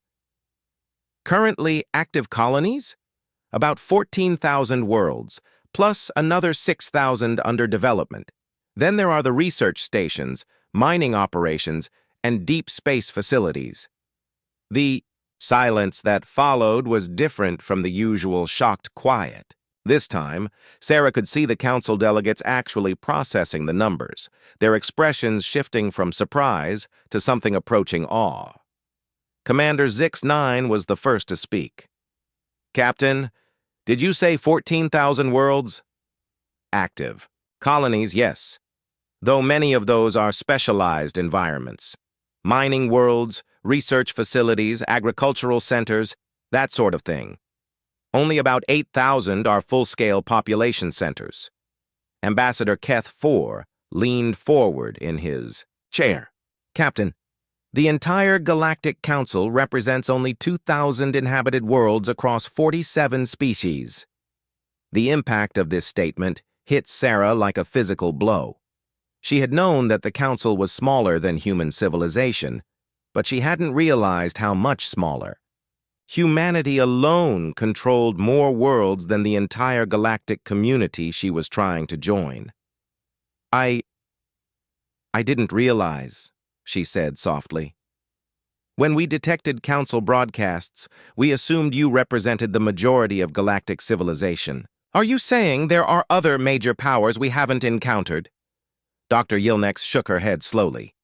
Currently active colonies? About 14,000 worlds, plus another 6,000 under development. Then there are the research stations, mining operations, and deep space facilities. The silence that followed was different from the usual shocked quiet. This time, Sarah could see the council delegates actually processing the numbers, their expressions shifting from surprise to something approaching awe. Commander Zix 9 was the first to speak. Captain, did you say 14,000 worlds? Active. Colonies, yes, though many of those are specialized environments. Mining worlds, research facilities, agricultural centers, that sort of thing. Only about 8,000 are full-scale population centers. Ambassador Keth 4 leaned forward in his chair. Captain, the entire Galactic Council represents only 2,000 inhabited worlds across 47 species. The impact of this statement hit Sarah like a physical blow. She had known that the Council was smaller than human civilization, but she hadn't realized how much smaller. Humanity alone controlled more worlds than the entire galactic community she was trying to join. I didn't realize, she said softly. When we detected Council broadcasts, we assumed you represented the majority of galactic civilization. Are you saying there are other major powers we haven't encountered? Dr. Yilnex shook her head slowly.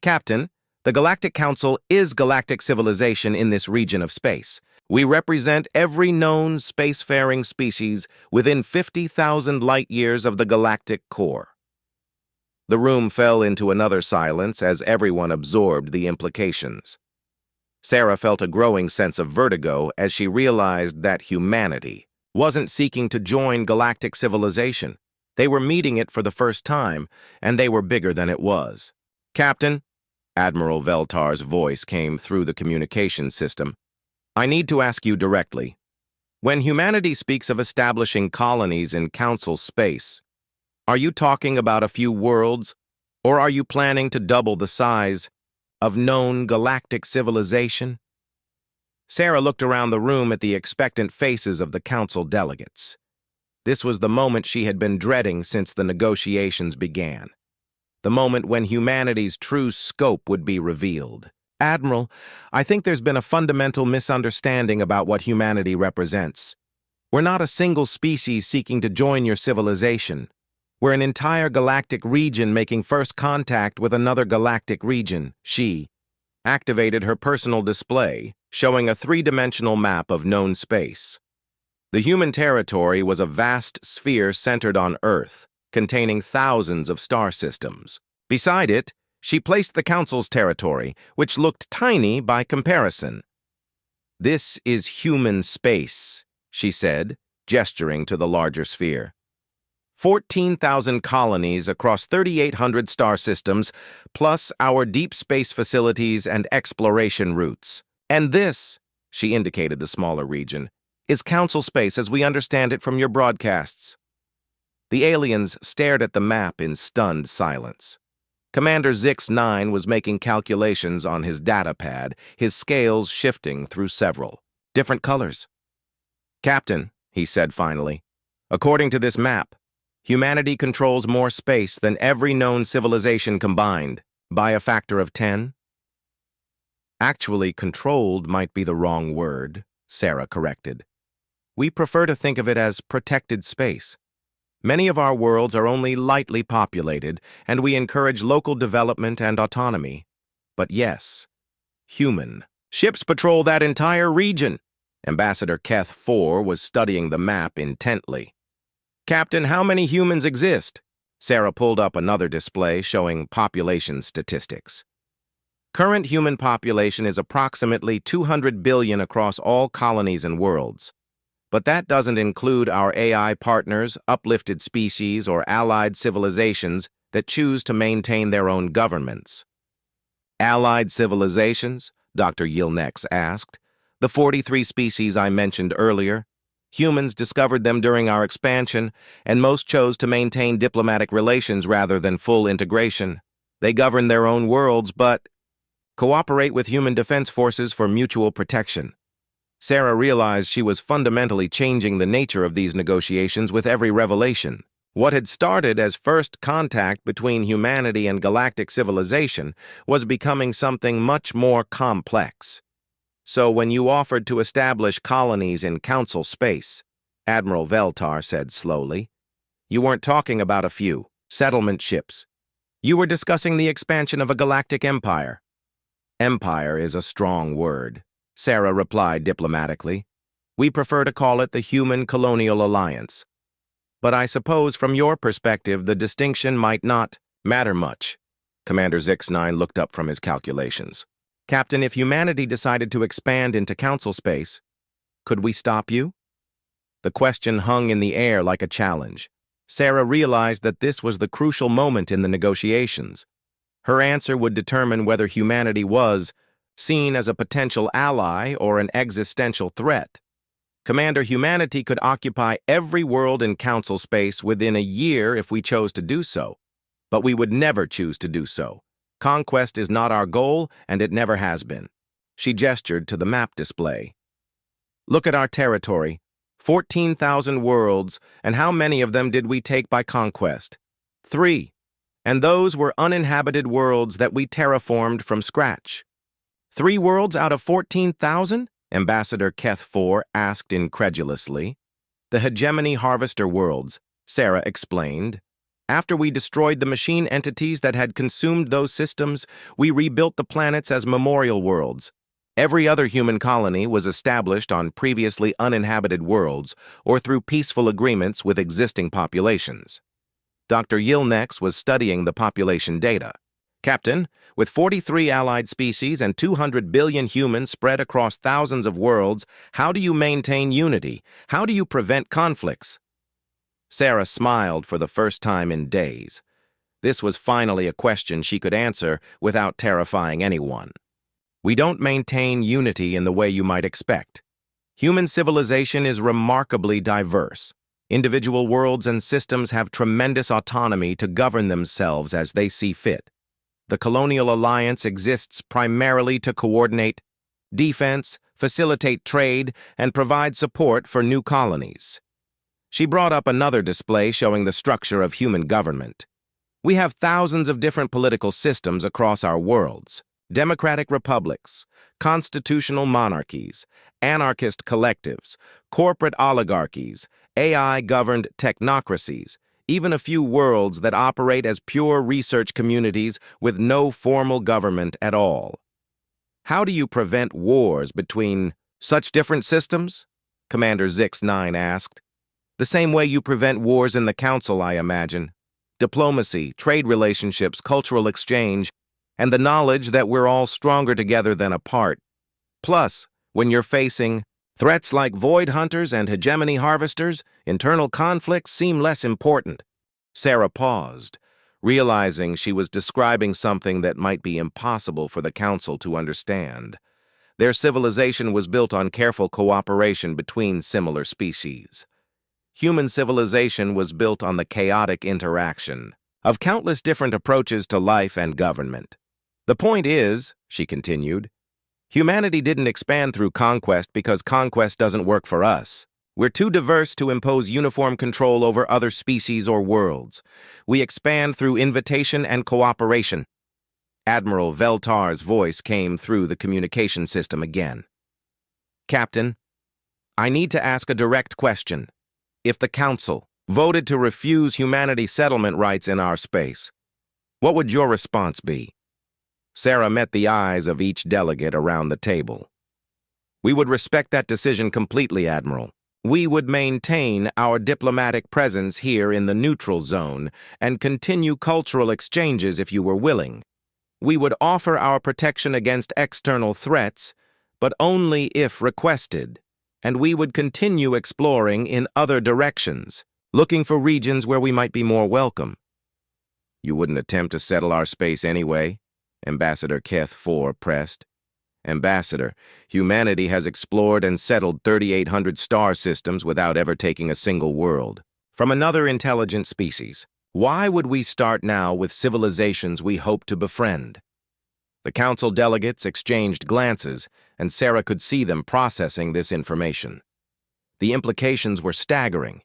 Captain, the Galactic Council is galactic civilization in this region of space. We represent every known spacefaring species within 50,000 light-years of the galactic core. The room fell into another silence as everyone absorbed the implications. Sarah felt a growing sense of vertigo as she realized that humanity wasn't seeking to join galactic civilization. They were meeting it for the first time, and they were bigger than it was. "Captain," Admiral Veltar's voice came through the communication system, "I need to ask you directly. When humanity speaks of establishing colonies in Council space, are you talking about a few worlds, or are you planning to double the size of known galactic civilization?" Sarah looked around the room at the expectant faces of the Council delegates. This was the moment she had been dreading since the negotiations began. The moment when humanity's true scope would be revealed. "Admiral, I think there's been a fundamental misunderstanding about what humanity represents. We're not a single species seeking to join your civilization. We're an entire galactic region making first contact with another galactic region." She activated her personal display, showing a three-dimensional map of known space. The human territory was a vast sphere centered on Earth, containing thousands of star systems. Beside it, she placed the Council's territory, which looked tiny by comparison. "This is human space," she said, gesturing to the larger sphere. 14,000 colonies across 3,800 star systems, plus our deep space facilities and exploration routes. "And this," she indicated the smaller region, "is Council space as we understand it from your broadcasts." The aliens stared at the map in stunned silence. Commander Zix-9 was making calculations on his data pad, his scales shifting through several different colors. "Captain," he said finally, "according to this map, humanity controls more space than every known civilization combined, by a factor of 10. "Actually, controlled might be the wrong word," Sarah corrected. "We prefer to think of it as protected space. Many of our worlds are only lightly populated, and we encourage local development and autonomy. But yes, human. Ships patrol that entire region." Ambassador Keth 4 was studying the map intently. "Captain, how many humans exist?" Sarah pulled up another display showing population statistics. "Current human population is approximately 200 billion across all colonies and worlds. But that doesn't include our AI partners, uplifted species, or allied civilizations that choose to maintain their own governments." "Allied civilizations?" Dr. Yilnex asked. "The 43 species I mentioned earlier. Humans discovered them during our expansion, and most chose to maintain diplomatic relations rather than full integration. They govern their own worlds, but cooperate with human defense forces for mutual protection." Sarah realized she was fundamentally changing the nature of these negotiations with every revelation. What had started as first contact between humanity and galactic civilization was becoming something much more complex. "So when you offered to establish colonies in Council space," Admiral Veltar said slowly, "you weren't talking about a few settlement ships. You were discussing the expansion of a galactic empire." "Empire is a strong word," Sarah replied diplomatically. "We prefer to call it the Human Colonial Alliance. But I suppose from your perspective the distinction might not matter much." Commander Zix-9 looked up from his calculations. "Captain, if humanity decided to expand into Council space, could we stop you?" The question hung in the air like a challenge. Sarah realized that this was the crucial moment in the negotiations. Her answer would determine whether humanity was seen as a potential ally or an existential threat. Commander, humanity could occupy every world in Council space within a year if we chose to do so, but we would never choose to do so. Conquest is not our goal, and it never has been. She gestured to the map display. "Look at our territory. 14,000 worlds, and how many of them did we take by conquest? 3. And those were uninhabited worlds that we terraformed from scratch. 3 worlds out of 14,000? Ambassador Keth 4 asked incredulously. "The hegemony harvester worlds," Sarah explained. "After we destroyed the machine entities that had consumed those systems, we rebuilt the planets as memorial worlds. Every other human colony was established on previously uninhabited worlds or through peaceful agreements with existing populations." Dr. Yilnex was studying the population data. Captain, with 43 allied species and 200 billion humans spread across thousands of worlds, how do you maintain unity? How do you prevent conflicts? Sarah smiled for the first time in days. This was finally a question she could answer without terrifying anyone. We don't maintain unity in the way you might expect. Human civilization is remarkably diverse. Individual worlds and systems have tremendous autonomy to govern themselves as they see fit. The Colonial Alliance exists primarily to coordinate defense, facilitate trade, and provide support for new colonies. She brought up another display showing the structure of human government. We have thousands of different political systems across our worlds: democratic republics, constitutional monarchies, anarchist collectives, corporate oligarchies, AI-governed technocracies, even a few worlds that operate as pure research communities with no formal government at all. How do you prevent wars between such different systems? Commander Zix-9 asked. The same way you prevent wars in the Council, I imagine. Diplomacy, trade relationships, cultural exchange, and the knowledge that we're all stronger together than apart. Plus, when you're facing threats like void hunters and hegemony harvesters, internal conflicts seem less important. Sarah paused, realizing she was describing something that might be impossible for the Council to understand. Their civilization was built on careful cooperation between similar species. Human civilization was built on the chaotic interaction of countless different approaches to life and government. The point is, she continued, humanity didn't expand through conquest because conquest doesn't work for us. We're too diverse to impose uniform control over other species or worlds. We expand through invitation and cooperation. Admiral Veltar's voice came through the communication system again. Captain, I need to ask a direct question. If the Council voted to refuse humanity settlement rights in our space, what would your response be? Sarah met the eyes of each delegate around the table. We would respect that decision completely, Admiral. We would maintain our diplomatic presence here in the neutral zone and continue cultural exchanges if you were willing. We would offer our protection against external threats, but only if requested, and we would continue exploring in other directions, looking for regions where we might be more welcome. You wouldn't attempt to settle our space anyway? Ambassador Keth IV pressed. Ambassador, humanity has explored and settled 3,800 star systems without ever taking a single world from another intelligent species. Why would we start now with civilizations we hope to befriend? The Council delegates exchanged glances, and Sarah could see them processing this information. The implications were staggering.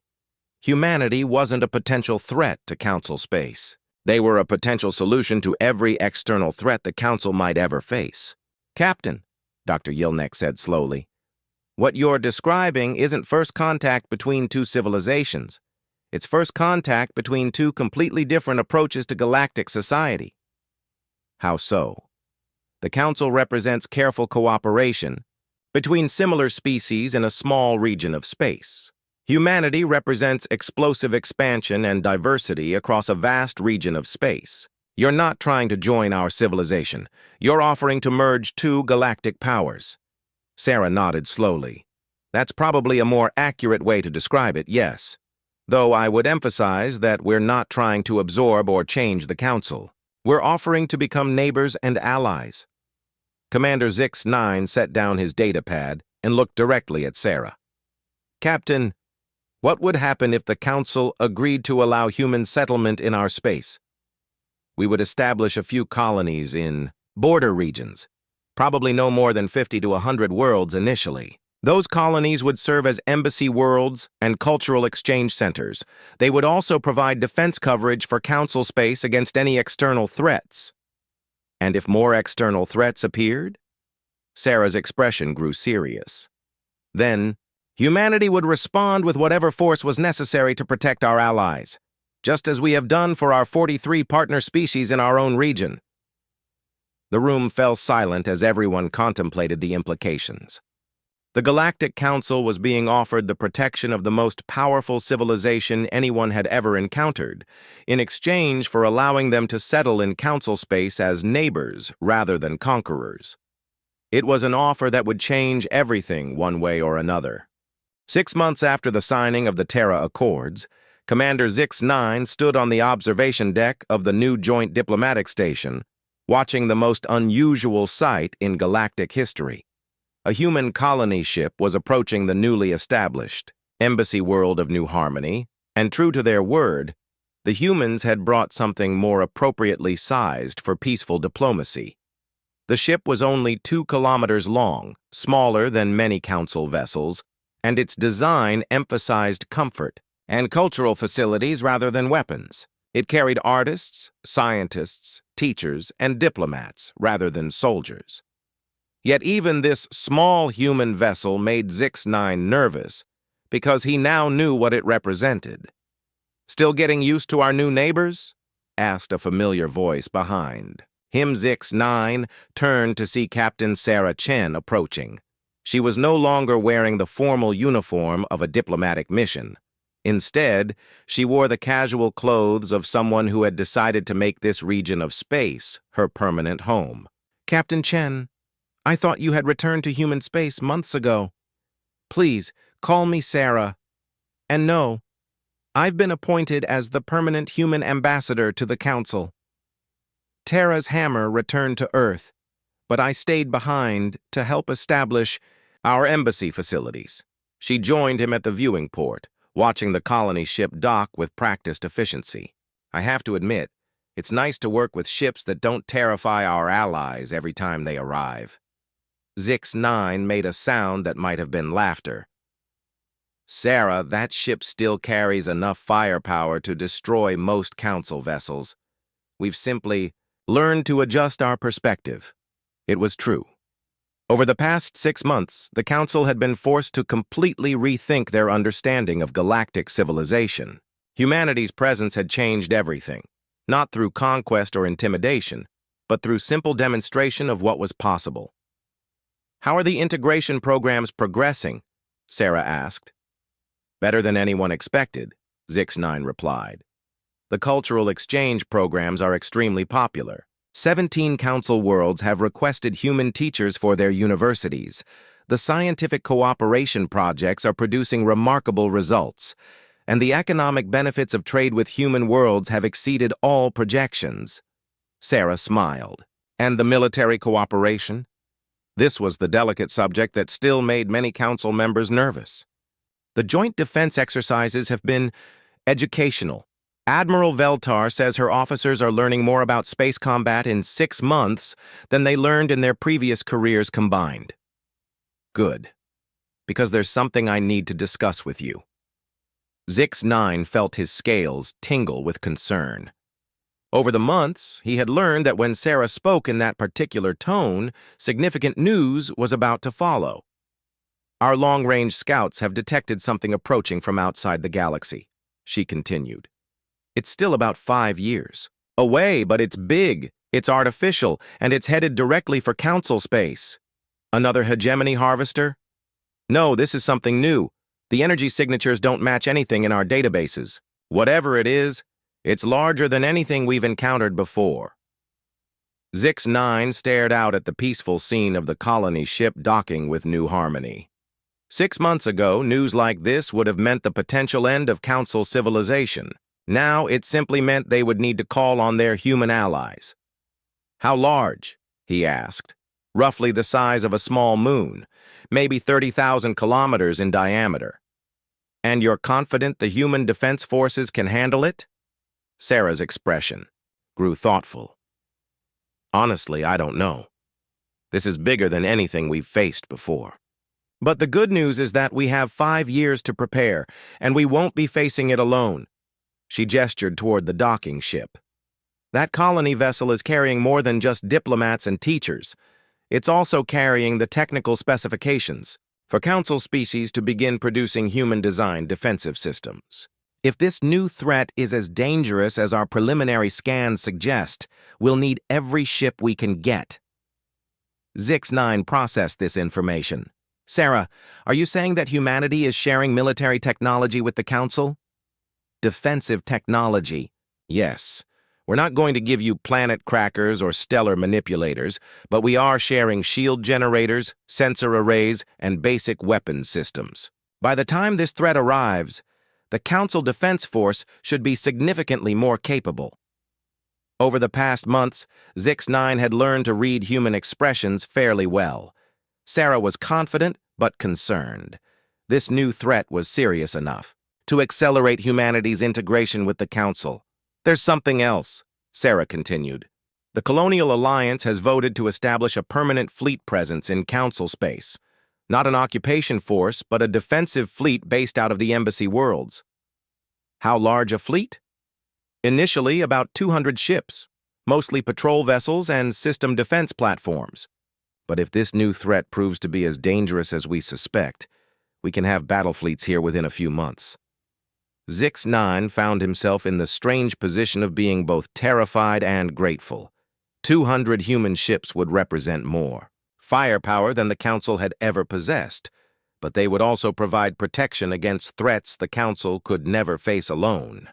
Humanity wasn't a potential threat to Council space. They were a potential solution to every external threat the Council might ever face. Captain, Dr. Yilnek said slowly, what you're describing isn't first contact between two civilizations. It's first contact between two completely different approaches to galactic society. How so? The Council represents careful cooperation between similar species in a small region of space. Humanity represents explosive expansion and diversity across a vast region of space. You're not trying to join our civilization. You're offering to merge two galactic powers. Sarah nodded slowly. That's probably a more accurate way to describe it, yes. Though I would emphasize that we're not trying to absorb or change the Council. We're offering to become neighbors and allies. Commander Zix-9 set down his datapad and looked directly at Sarah. Captain, what would happen if the Council agreed to allow human settlement in our space? We would establish a few colonies in border regions, probably no more than 50 to 100 worlds initially. Those colonies would serve as embassy worlds and cultural exchange centers. They would also provide defense coverage for Council space against any external threats. And if more external threats appeared? Sarah's expression grew serious. Then, humanity would respond with whatever force was necessary to protect our allies, just as we have done for our 43 partner species in our own region. The room fell silent as everyone contemplated the implications. The Galactic Council was being offered the protection of the most powerful civilization anyone had ever encountered, in exchange for allowing them to settle in council space as neighbors rather than conquerors. It was an offer that would change everything one way or another. 6 months after the signing of the Terra Accords, Commander Zix-9 stood on the observation deck of the new Joint Diplomatic Station, watching the most unusual sight in galactic history. A human colony ship was approaching the newly established embassy world of New Harmony, and true to their word, the humans had brought something more appropriately sized for peaceful diplomacy. The ship was only 2 kilometers long, smaller than many council vessels, and its design emphasized comfort and cultural facilities rather than weapons. It carried artists, scientists, teachers, and diplomats rather than soldiers. Yet even this small human vessel made Zix-9 nervous because he now knew what it represented. "Still getting used to our new neighbors?" asked a familiar voice behind. Zix-9 turned to see Captain Sarah Chen approaching. She was no longer wearing the formal uniform of a diplomatic mission. Instead, she wore the casual clothes of someone who had decided to make this region of space her permanent home. "Captain Chen, I thought you had returned to human space months ago. Please, call me Sarah. And no, I've been appointed as the permanent human ambassador to the Council. Terra's hammer returned to Earth, but I stayed behind to help establish our embassy facilities." She joined him at the viewing port, watching the colony ship dock with practiced efficiency. "I have to admit, it's nice to work with ships that don't terrify our allies every time they arrive." Zix-9 made a sound that might have been laughter. "Sarah, that ship still carries enough firepower to destroy most council vessels. We've simply learned to adjust our perspective." It was true. Over the past 6 months, the Council had been forced to completely rethink their understanding of galactic civilization. Humanity's presence had changed everything, not through conquest or intimidation, but through simple demonstration of what was possible. "How are the integration programs progressing?" Sarah asked. "Better than anyone expected," Zix-9 replied. "The cultural exchange programs are extremely popular. 17 council worlds have requested human teachers for their universities. The scientific cooperation projects are producing remarkable results, and the economic benefits of trade with human worlds have exceeded all projections." Sarah smiled. "And the military cooperation?" This was the delicate subject that still made many council members nervous. "The joint defense exercises have been educational. Admiral Veltar says her officers are learning more about space combat in 6 months than they learned in their previous careers combined." "Good, because there's something I need to discuss with you." Zix-9 felt his scales tingle with concern. Over the months, he had learned that when Sarah spoke in that particular tone, significant news was about to follow. "Our long-range scouts have detected something approaching from outside the galaxy," she continued. "It's still about 5 years away, but it's big, it's artificial, and it's headed directly for council space." "Another hegemony harvester?" "No, this is something new. The energy signatures don't match anything in our databases. Whatever it is, it's larger than anything we've encountered before." Zix-9 stared out at the peaceful scene of the colony ship docking with New Harmony. 6 months ago, news like this would have meant the potential end of council civilization. Now it simply meant they would need to call on their human allies. "How large?" he asked. "Roughly the size of a small moon, maybe 30,000 kilometers in diameter." "And you're confident the human defense forces can handle it?" Sarah's expression grew thoughtful. "Honestly, I don't know. This is bigger than anything we've faced before. But the good news is that we have 5 years to prepare, and we won't be facing it alone." She gestured toward the docking ship. "That colony vessel is carrying more than just diplomats and teachers. It's also carrying the technical specifications for council species to begin producing human-designed defensive systems. If this new threat is as dangerous as our preliminary scans suggest, we'll need every ship we can get." Zix-9 processed this information. Sarah, are you saying that humanity is sharing military technology with the Council? Defensive technology. Yes. We're not going to give you planet crackers or stellar manipulators, but we are sharing shield generators, sensor arrays, and basic weapons systems. By the time this threat arrives, the Council Defense Force should be significantly more capable. Over the past months, Zix-9 had learned to read human expressions fairly well. Sarah was confident but concerned. This new threat was serious enough to accelerate humanity's integration with the Council. There's something else, Sarah continued. The Colonial Alliance has voted to establish a permanent fleet presence in Council space. Not an occupation force, but a defensive fleet based out of the Embassy worlds. How large a fleet? Initially, about 200 ships, mostly patrol vessels and system defense platforms. But if this new threat proves to be as dangerous as we suspect, we can have battle fleets here within a few months. Zix-9 found himself in the strange position of being both terrified and grateful. 200 human ships would represent more firepower than the Council had ever possessed, but they would also provide protection against threats the Council could never face alone.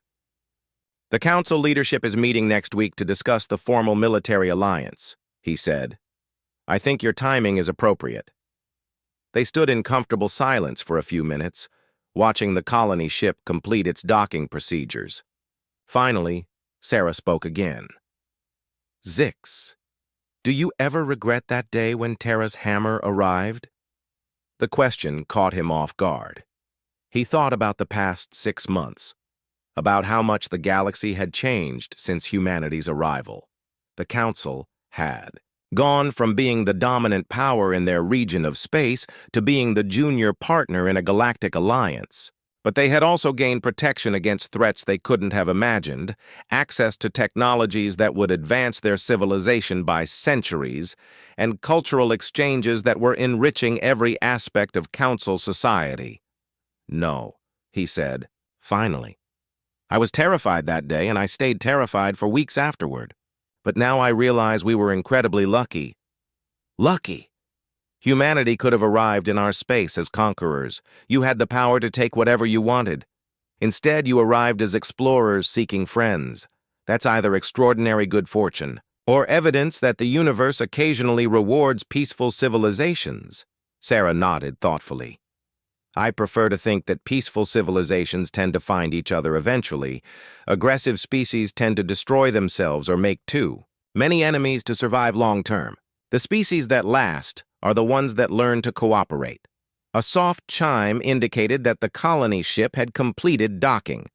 The Council leadership is meeting next week to discuss the formal military alliance, he said. I think your timing is appropriate. They stood in comfortable silence for a few minutes, watching the colony ship complete its docking procedures. Finally, Sarah spoke again. Zix, do you ever regret that day when Terra's hammer arrived? The question caught him off guard. He thought about the past 6 months, about how much the galaxy had changed since humanity's arrival. The Council had gone from being the dominant power in their region of space to being the junior partner in a galactic alliance. But they had also gained protection against threats they couldn't have imagined, access to technologies that would advance their civilization by centuries, and cultural exchanges that were enriching every aspect of Council society. No, he said, finally. I was terrified that day, and I stayed terrified for weeks afterward. But now I realize we were incredibly lucky. Lucky! Humanity could have arrived in our space as conquerors. You had the power to take whatever you wanted. Instead, you arrived as explorers seeking friends. That's either extraordinary good fortune or evidence that the universe occasionally rewards peaceful civilizations. Sarah nodded thoughtfully. I prefer to think that peaceful civilizations tend to find each other eventually. Aggressive species tend to destroy themselves or make too many enemies to survive long-term. The species that last are the ones that learn to cooperate. A soft chime indicated that the colony ship had completed docking.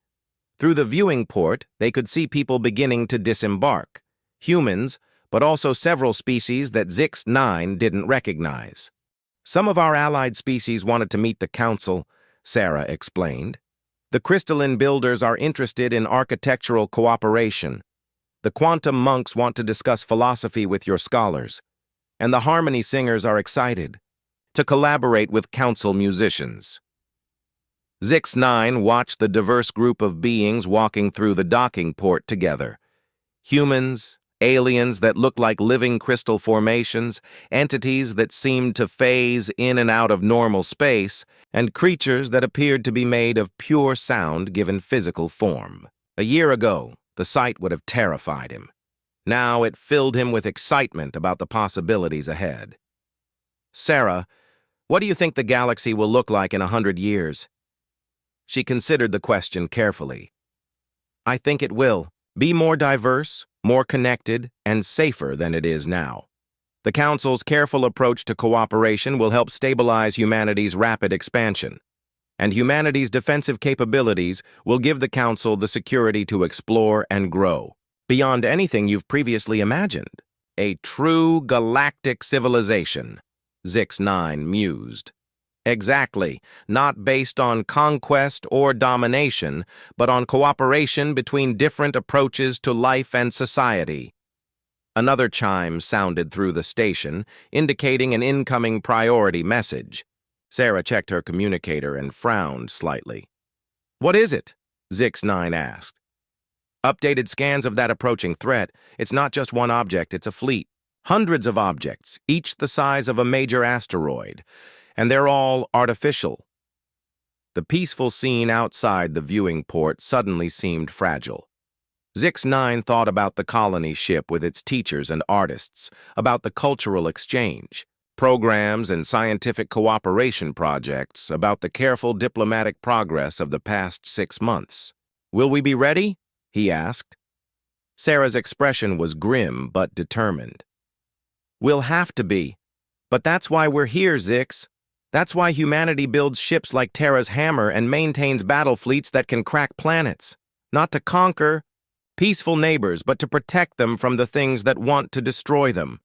Through the viewing port, they could see people beginning to disembark. Humans, but also several species that Zix-9 didn't recognize. Some of our allied species wanted to meet the Council, Sarah explained. The crystalline builders are interested in architectural cooperation. The quantum monks want to discuss philosophy with your scholars. And the harmony singers are excited to collaborate with Council musicians. Zix-9 watched the diverse group of beings walking through the docking port together. Humans, aliens that looked like living crystal formations, entities that seemed to phase in and out of normal space, and creatures that appeared to be made of pure sound given physical form. A year ago, the sight would have terrified him. Now it filled him with excitement about the possibilities ahead. Sarah, what do you think the galaxy will look like in 100 years? She considered the question carefully. I think it will be more diverse, more connected, and safer than it is now. The Council's careful approach to cooperation will help stabilize humanity's rapid expansion, and humanity's defensive capabilities will give the Council the security to explore and grow, beyond anything you've previously imagined. A true galactic civilization, Zix-9 mused. Exactly, not based on conquest or domination, but on cooperation between different approaches to life and society. Another chime sounded through the station, indicating an incoming priority message. Sarah checked her communicator and frowned slightly. What is it? Zix-9 asked. Updated scans of that approaching threat. It's not just one object, it's a fleet. Hundreds of objects, each the size of a major asteroid. and they're all artificial. The peaceful scene outside the viewing port suddenly seemed fragile. Zix-9 thought about the colony ship with its teachers and artists, about the cultural exchange, programs and scientific cooperation projects, about the careful diplomatic progress of the past 6 months. "Will we be ready?" he asked. Sarah's expression was grim but determined. "We'll have to be. But that's why we're here, Zix. That's why humanity builds ships like Terra's hammer and maintains battle fleets that can crack planets. Not to conquer peaceful neighbors, but to protect them from the things that want to destroy them."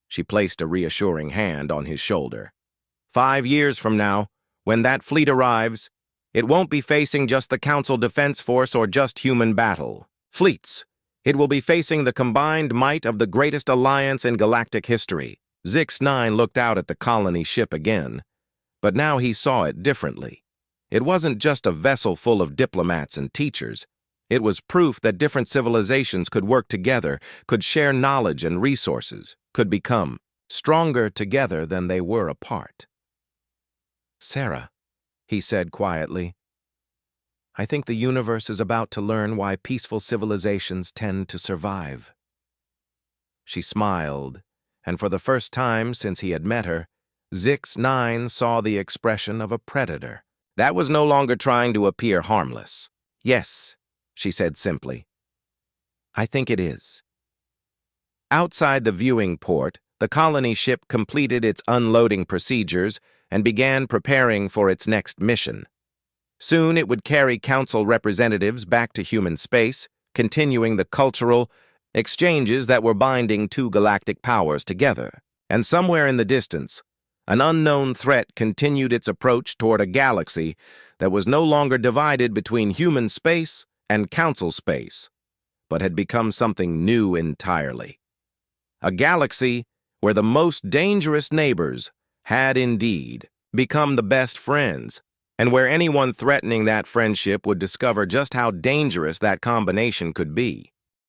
She placed a reassuring hand on his shoulder. 5 years from now, when that fleet arrives, it won't be facing just the Council Defense Force or just human battle fleets. It will be facing the combined might of the greatest alliance in galactic history. Zix-9 looked out at the colony ship again, but now he saw it differently. It wasn't just a vessel full of diplomats and teachers. It was proof that different civilizations could work together, could share knowledge and resources, could become stronger together than they were apart. "Sarah," he said quietly, "I think the universe is about to learn why peaceful civilizations tend to survive." She smiled, and for the first time since he had met her, Zix-9 saw the expression of a predator. That was no longer trying to appear harmless. "Yes," she said simply. "I think it is." Outside the viewing port, the colony ship completed its unloading procedures and began preparing for its next mission. Soon it would carry council representatives back to human space, continuing the cultural exchanges that were binding two galactic powers together. And somewhere in the distance, an unknown threat continued its approach toward a galaxy that was no longer divided between human space and council space, but had become something new entirely. A galaxy where the most dangerous neighbors had indeed become the best friends, and where anyone threatening that friendship would discover just how dangerous that combination could be.